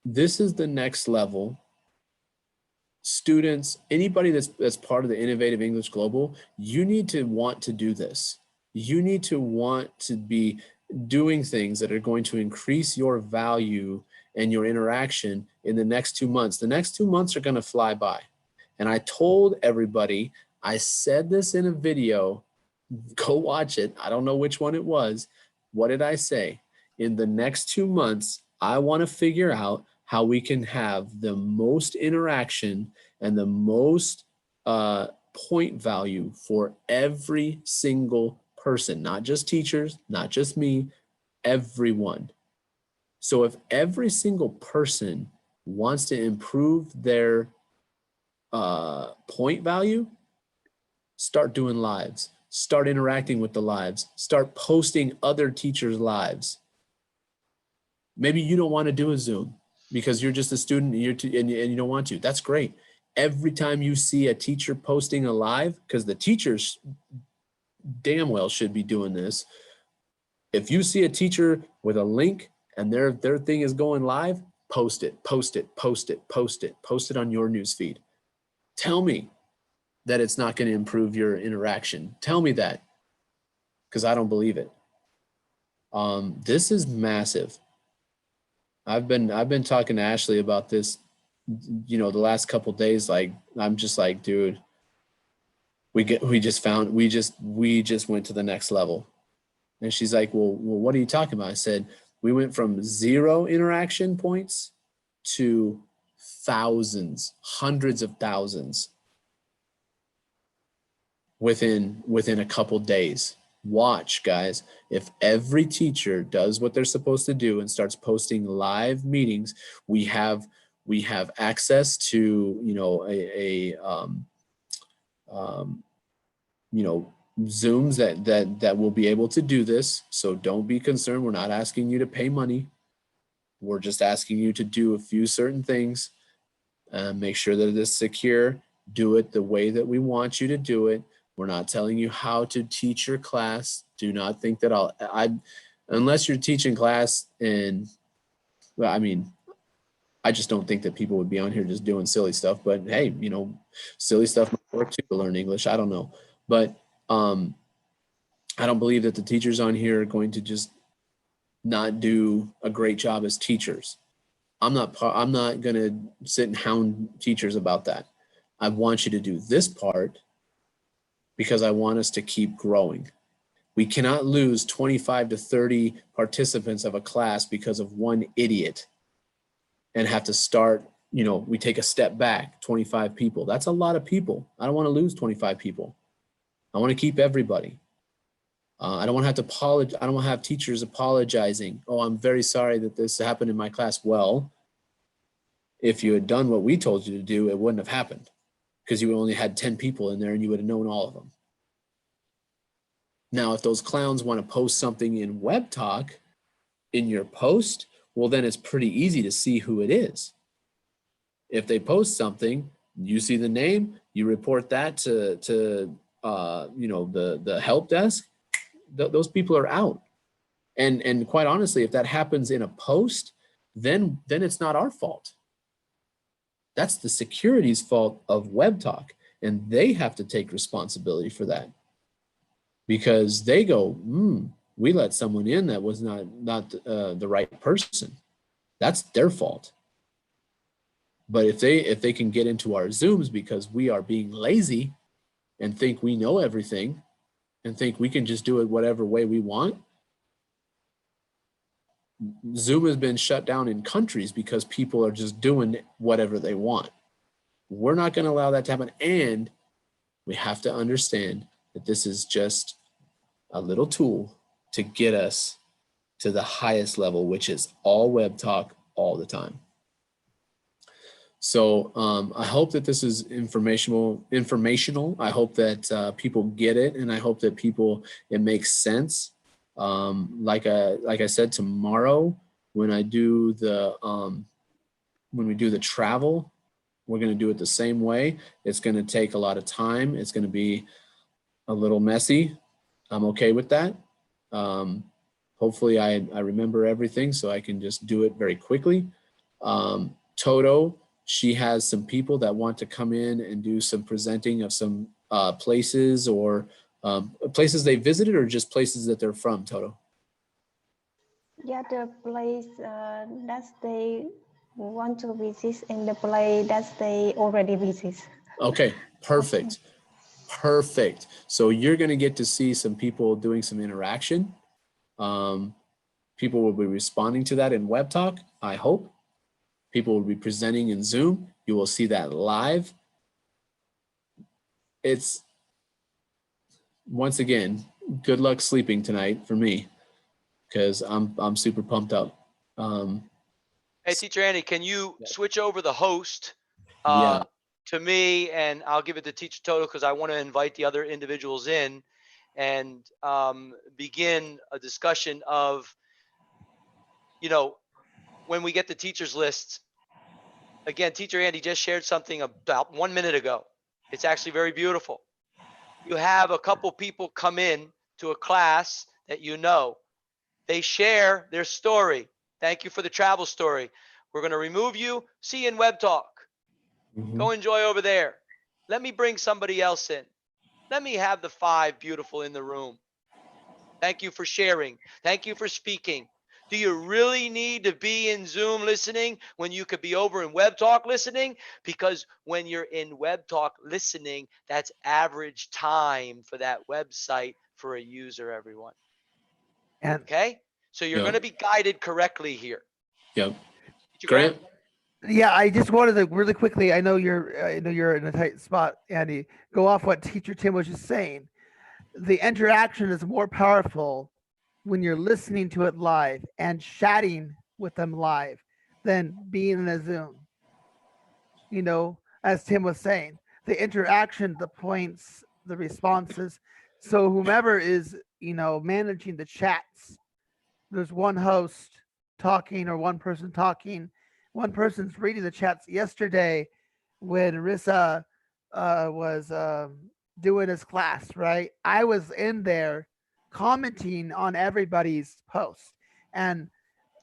this is the next level. Students, anybody that's part of the Innovative English Global, you need to want to do this. You need to want to be doing things that are going to increase your value and your interaction in the next 2 months. The next 2 months are going to fly by. And I told everybody, I said this in a video Go watch it. I don't know which one it was. What did I say? In the next 2 months, I want to figure out how we can have the most interaction and the most point value for every single person, not just teachers, not just me, everyone. So if every single person wants to improve their point value, start doing lives, start interacting with the lives, start posting other teachers' lives. Maybe you don't want to do a Zoom because you're just a student and you don't want to. That's great. Every time you see a teacher posting a live, because the teachers damn well should be doing this. If you see a teacher with a link and their thing is going live, post it, post it, post it, post it, post it on your newsfeed. Tell me that it's not going to improve your interaction. Tell me that, because I don't believe it. This is massive. I've been talking to Ashley about this, the last couple days. Like, I'm just like, dude, we just went to the next level. And she's like, well, what are you talking about? I said, we went from 0 interaction points to thousands, hundreds of thousands within a couple days. Watch, guys. If every teacher does what they're supposed to do and starts posting live meetings, we have access to Zooms that will be able to do this. So don't be concerned. We're not asking you to pay money. We're just asking you to do a few certain things. Make sure that it's secure. Do it the way that we want you to do it. We're not telling you how to teach your class. Do not think that unless you're teaching class I just don't think that people would be on here just doing silly stuff. But hey, silly stuff might work too to learn English. I don't know. But I don't believe that the teachers on here are going to just not do a great job as teachers. I'm not going to sit and hound teachers about that. I want you to do this part because I want us to keep growing. We cannot lose 25 to 30 participants of a class because of one idiot and have to start, we take a step back, 25 people. That's a lot of people. I don't want to lose 25 people. I want to keep everybody. I don't want to have to apologize. I don't want to have teachers apologizing. Oh, I'm very sorry that this happened in my class. Well, if you had done what we told you to do, it wouldn't have happened because you only had 10 people in there and you would have known all of them. Now, if those clowns want to post something in Web Talk in your post, well, then it's pretty easy to see who it is. If they post something, you see the name, you report that to the help desk. Those people are out. And quite honestly, if that happens in a post, then it's not our fault. That's the security's fault of Web Talk, and they have to take responsibility for that because they go, we let someone in that was not the right person. That's their fault. But if they can get into our Zooms because we are being lazy and think we know everything and think we can just do it whatever way we want, Zoom has been shut down in countries because people are just doing whatever they want. We're not going to allow that to happen. And we have to understand that this is just a little tool to get us to the highest level, which is all Web Talk all the time. So I hope that this is informational. I hope that people get it, and I hope that it makes sense. Like I said, tomorrow when we do the travel, we're going to do it the same way. It's going to take a lot of time. It's going to be a little messy. I'm okay with that. Hopefully I remember everything so I can just do it very quickly. Toto, she has some people that want to come in and do some presenting of some places or places they visited or just places that they're from, Toto? Yeah, the place that they want to visit and the place that they already visit. Okay, perfect. Perfect. So you're going to get to see some people doing some interaction. People will be responding to that in Web Talk, I hope. People will be presenting in Zoom. You will see that live. It's, once again, good luck sleeping tonight for me, because I'm super pumped up. Hey, Teacher Andy, can you switch over the host Yeah. to me, and I'll give it to Teacher Toto because I want to invite the other individuals in and begin a discussion of, you know, when we get the teachers lists. Again, Teacher Andy just shared something about 1 minute ago. It's actually very beautiful. You have a couple people come in to a class that you know. They share their story. Thank you for the travel story. We're going to remove you. See you in Web Talk. Go enjoy over there. Let me bring somebody else in. Let me have the 5 beautiful in the room. Thank you for sharing. Thank you for speaking. Do you really need to be in Zoom listening when you could be over in Web Talk listening? Because when you're in Web Talk listening, that's average time for that website for a user, everyone. And okay? So you're going to be guided correctly here. Yep. Grant? yeah, I just wanted to really quickly, I know you're in a tight spot, Andy, go off what Teacher Tim was just saying. The interaction is more powerful when you're listening to it live and chatting with them live than being in a Zoom. You know, as Tim was saying, the interaction, the points, the responses. So whomever is, you know, managing the chats, there's one host talking or one person talking. One person's reading the chats. Yesterday when Rissa was doing his class, right? I was in there commenting on everybody's post. And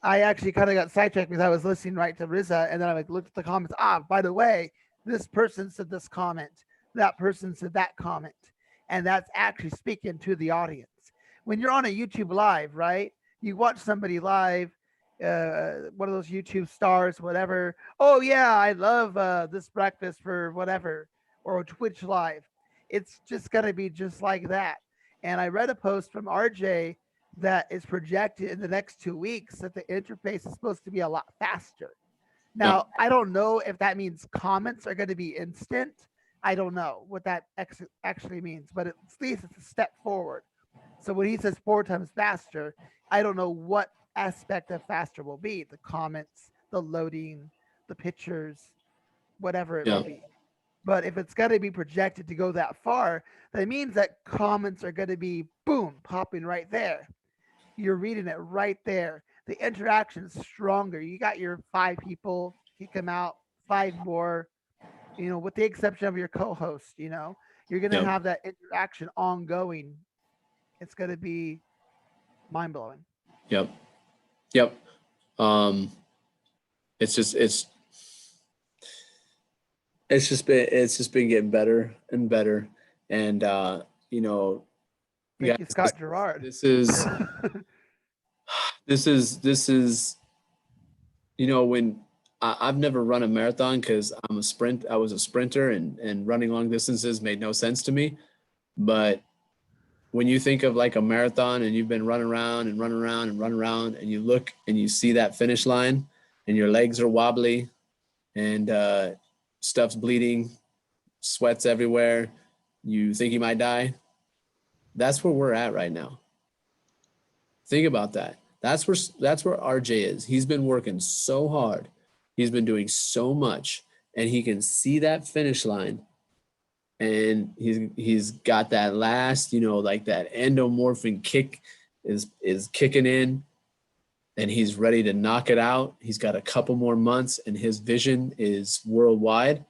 I actually kind of got sidetracked because I was listening right to Rissa, and then I like looked at the comments. By the way, this person said this comment, that person said that comment, and that's actually speaking to the audience. When you're on a YouTube live, right? You watch somebody live, one of those YouTube stars, whatever. Oh yeah, I love this breakfast for whatever, or Twitch live. It's just gonna be just like that. And I read a post from RJ that is projected in the next 2 weeks that the interface is supposed to be a lot faster. Now, I don't know if that means comments are going to be instant. I don't know what that actually means, but at least it's a step forward. So when he says 4 times faster, I don't know what aspect of faster will be. The comments, the loading, the pictures, whatever it will be. But if it's going to be projected to go that far, that means that comments are going to be, boom, popping right there. You're reading it right there. The interaction is stronger. You got your 5 people, kick them out, 5 more, you know, with the exception of your co-host, you know, you're going to have that interaction ongoing. It's going to be mind-blowing. Yep. It's just been getting better and better. And, you know, Thank you, Scott Gerard. This is, you know, when I've never run a marathon because I was a sprinter and running long distances made no sense to me. But when you think of like a marathon and you've been running around and you look and you see that finish line and your legs are wobbly and stuff's bleeding, sweat's everywhere, you think you might die. That's where we're at right now. Think about that. That's where RJ is. He's been working so hard. He's been doing so much, and he can see that finish line. And he's got that last, you know, like that endomorphin kick is kicking in, and he's ready to knock it out. He's got a couple more months, and his vision is worldwide.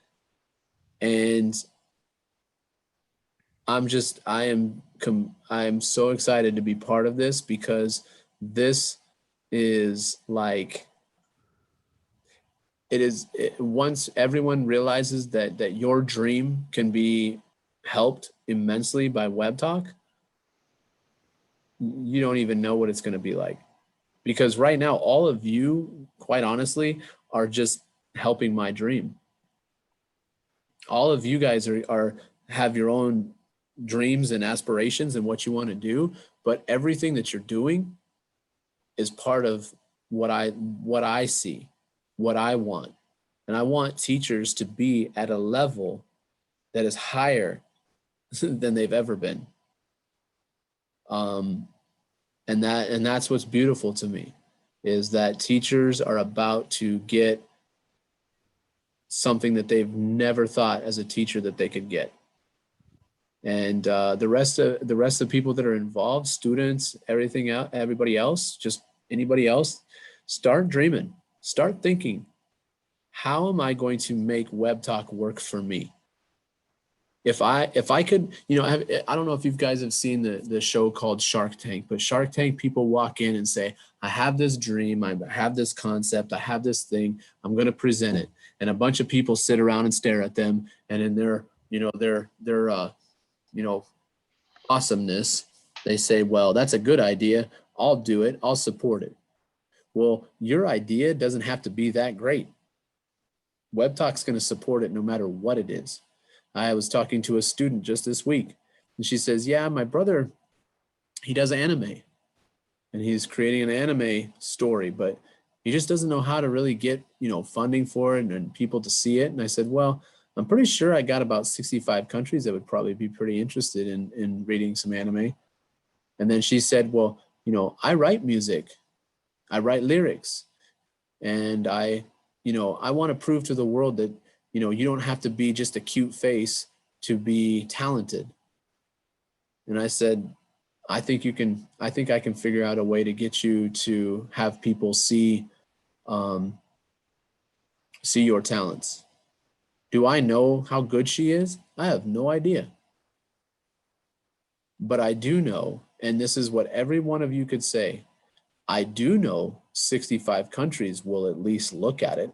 And I am so excited to be part of this, because this is like, once everyone realizes that your dream can be helped immensely by Web Talk, you don't even know what it's going to be like. Because right now, all of you, quite honestly, are just helping my dream. All of you guys have your own dreams and aspirations and what you want to do, but everything that you're doing is part of what I see, what I want. And I want teachers to be at a level that is higher than they've ever been. And that's what's beautiful to me, is that teachers are about to get something that they've never thought as a teacher that they could get. And the rest of the people that are involved, students, everything else, everybody else, just anybody else, start dreaming, start thinking, how am I going to make Web Talk work for me? If I could, you know, I don't know if you guys have seen the show called Shark Tank, but Shark Tank, people walk in and say, I have this dream, I have this concept, I have this thing, I'm going to present it. And a bunch of people sit around and stare at them, and in their, you know, awesomeness, they say, well, that's a good idea. I'll do it. I'll support it. Well, your idea doesn't have to be that great. Web Talk's going to support it no matter what it is. I was talking to a student just this week, and she says, yeah, my brother, he does anime, and he's creating an anime story, but he just doesn't know how to really get, you know, funding for it and people to see it. And I said, well, I'm pretty sure I got about 65 countries that would probably be pretty interested in reading some anime. And then she said, well, you know, I write music, I write lyrics, and I want to prove to the world that, you know, you don't have to be just a cute face to be talented. And I said, I think I can figure out a way to get you to have people see your talents. Do I know how good she is? I have no idea. But I do know, and this is what every one of you could say, I do know 65 countries will at least look at it.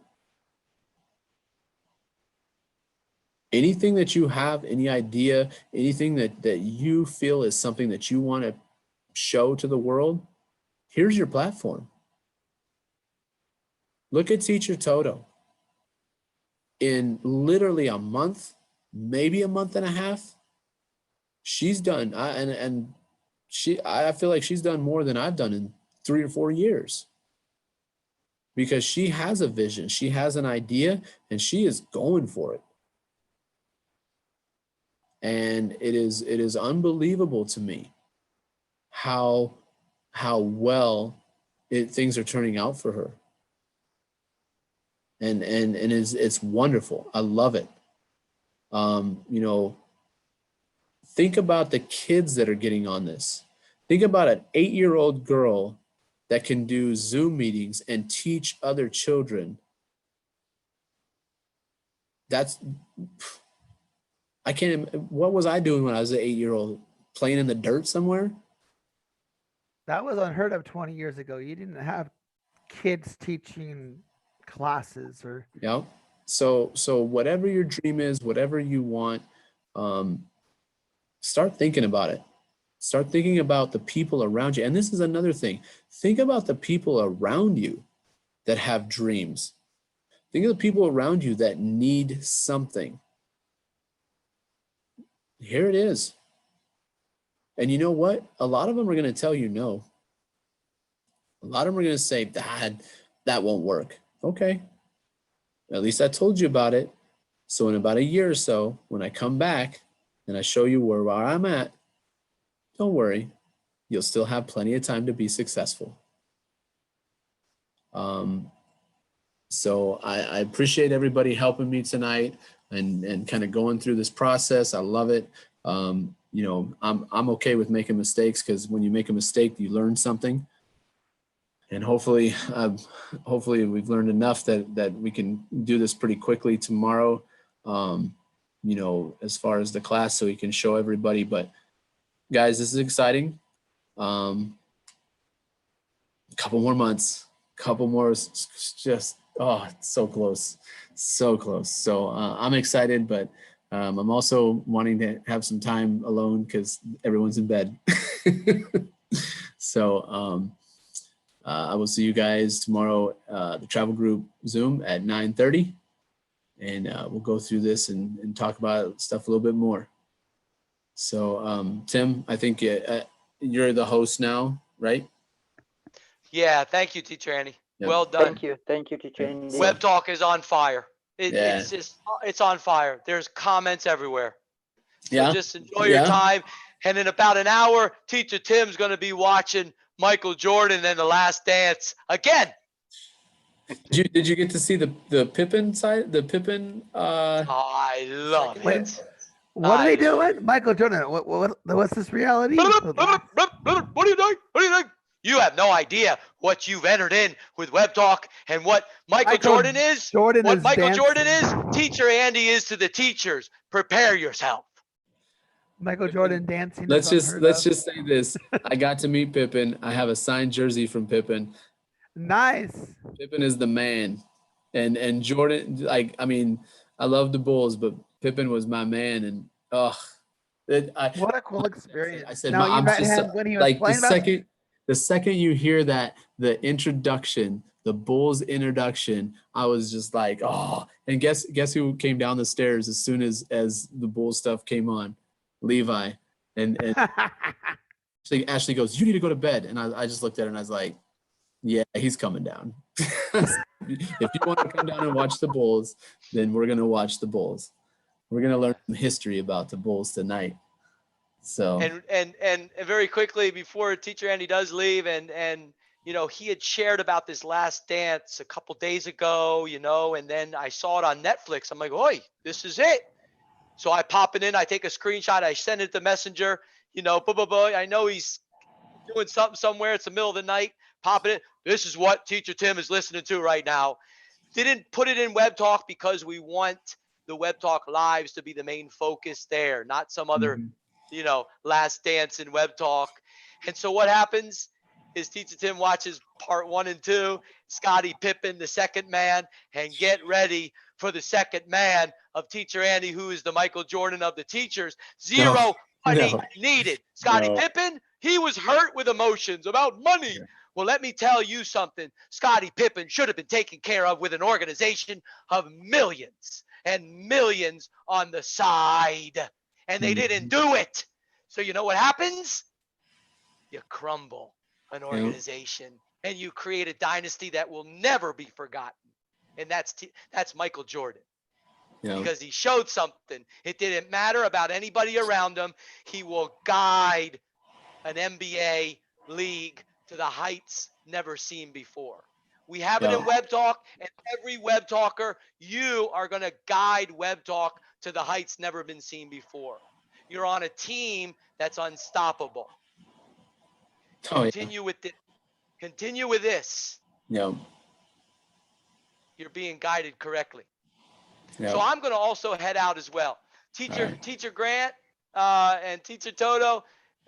Anything that you have, any idea, anything that you feel is something that you want to show to the world, here's your platform. Look at Teacher Toto. In literally a month, maybe a month and a half, she's done, I feel like she's done more than I've done in 3 or 4 years, because she has a vision, she has an idea, and she is going for it. And it is unbelievable to me how well things are turning out for her. And it's wonderful. I love it. You know, think about the kids that are getting on this. Think about an 8-year-old girl that can do Zoom meetings and teach other children. What was I doing when I was an 8-year-old? Playing in the dirt somewhere? That was unheard of 20 years ago. You didn't have kids teaching classes or. Yeah. So whatever your dream is, whatever you want, start thinking about it. Start thinking about the people around you. And this is another thing. Think about the people around you that have dreams. Think of the people around you that need something. Here it is. And you know what? A lot of them are going to tell you no. A lot of them are going to say, that won't work. Okay. At least I told you about it. So in about a year or so, when I come back and I show you where I'm at, don't worry. You'll still have plenty of time to be successful. So I appreciate everybody helping me tonight and kind of going through this process. I love it. You know, I'm okay with making mistakes, because when you make a mistake, you learn something. And hopefully we've learned enough that we can do this pretty quickly tomorrow, you know, as far as the class, so we can show everybody. But guys, this is exciting. A couple more months, couple more, just, oh, it's so close, so close. So I'm excited, but I'm also wanting to have some time alone because everyone's in bed. So I will see you guys tomorrow, the travel group Zoom at 9:30, and we'll go through this and talk about stuff a little bit more. So, Tim, I think you're the host now, right? Yeah, thank you, Teacher Andy. Yep. Well done. Thank you, Teacher Andy. Web Talk is on fire. Yeah. It's just, it's on fire. There's comments everywhere. So Yeah. just enjoy your time. And in about an hour, Teacher Tim's going to be watching Michael Jordan and The Last Dance again. Did you get to see the Pippen side? The Pippen. I love Wait, it. what are they doing? Michael Jordan. What's this reality? What are you doing? What are you doing? You have no idea what you've entered in with Web Talk and what Michael Jordan is. What Michael Jordan is, Teacher Andy is to the teachers. Prepare yourself. Michael Jordan dancing. Let's just say this. I got to meet Pippen. I have a signed jersey from Pippen. Nice. Pippen is the man. And Jordan, like, I mean, I love the Bulls, but Pippen was my man. And what a cool experience. I said, now, I'm met just him when he was like playing the second you hear that, the introduction, the Bulls introduction, I was just like, oh. And guess who came down the stairs as soon as the Bulls stuff came on? Levi. And Ashley goes, you need to go to bed. And I just looked at her and I was like, yeah, he's coming down. If you want to come down and watch the Bulls, then we're going to watch the Bulls. We're going to learn some history about the Bulls tonight. So and very quickly before Teacher Andy does leave, and you know, he had shared about this Last Dance a couple days ago, you know, and then I saw it on Netflix. I'm like, oi, this is it. So I pop it in, I take a screenshot, I send it to Messenger, you know, I know he's doing something somewhere. It's the middle of the night. Pop it in. This is what Teacher Tim is listening to right now. Didn't put it in Web Talk because we want the Web Talk lives to be the main focus there, not some other, you know, Last Dance in Web Talk. And so what happens is Teacher Tim watches part 1 and 2, Scottie Pippen, the second man, and get ready for the second man of Teacher Andy, who is the Michael Jordan of the teachers. Zero money needed. Scottie Pippen, he was hurt with emotions about money. Yeah. Well, let me tell you something. Scottie Pippen should have been taken care of with an organization of millions and millions on the side. And they didn't do it. So you know what happens? You crumble an organization and you create a dynasty that will never be forgotten. And that's Michael Jordan. Because he showed something. It didn't matter about anybody around him. He will guide an NBA league to the heights never seen before. We have it in Web Talk, and every Web Talker, you are going to guide Web Talk to the heights never been seen before. You're on a team that's unstoppable. Continue with it. Continue with this. Yep. You're being guided correctly. Yep. So I'm going to also head out as well. Teacher Grant and Teacher Toto.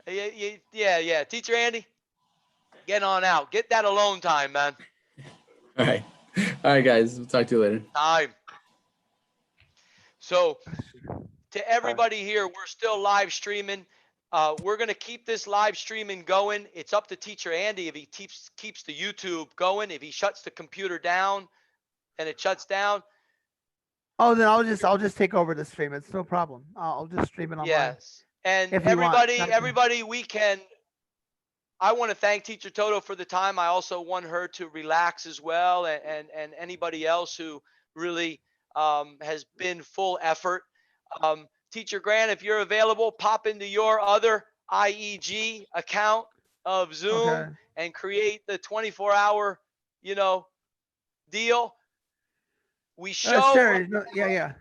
Yeah. Teacher Andy, get on out. Get that alone time, man. All right, guys. We'll talk to you later. Time. So to everybody here, we're still live streaming. We're going to keep this live streaming going. It's up to Teacher Andy if he keeps the YouTube going. If he shuts the computer down and it shuts down. Oh, then I'll just take over the stream. It's no problem. I'll just stream it online. Yes. And everybody, we can. I want to thank Teacher Toto for the time. I also want her to relax as well, and anybody else who really has been full effort. Teacher Grant, if you're available, pop into your other IEG account of Zoom and create the 24-hour, deal. We show. Sure.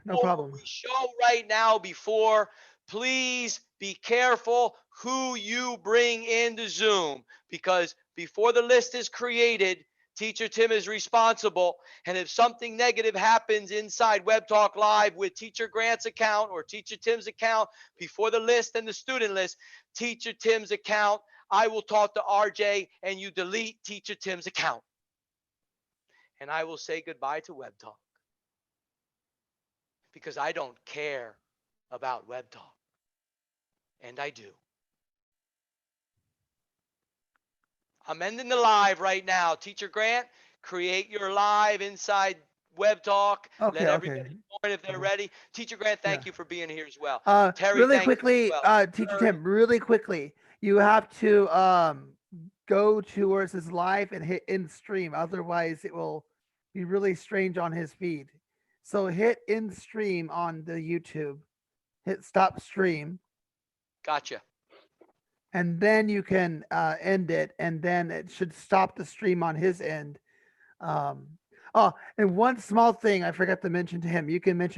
No problem. We show right now before. Please be careful who you bring into Zoom, because before the list is created, Teacher Tim is responsible. And if something negative happens inside Web Talk Live with Teacher Grant's account or Teacher Tim's account before the list and the student list, Teacher Tim's account, I will talk to RJ and you delete Teacher Tim's account. And I will say goodbye to Web Talk, because I don't care about Web Talk. And I do. I'm ending the live right now. Teacher Grant, create your live inside Web Talk. Let everybody join if they're ready. Teacher Grant, thank you for being here as well. Terry, Really thank you as quickly, well. Teacher Tim, really quickly, you have to go to where it says live and hit in stream. Otherwise, it will be really strange on his feed. So hit in stream on the YouTube, hit stop stream, Gotcha. and then you can end it, and then it should stop the stream on his end. Oh, and one small thing I forgot to mention to him, you can mention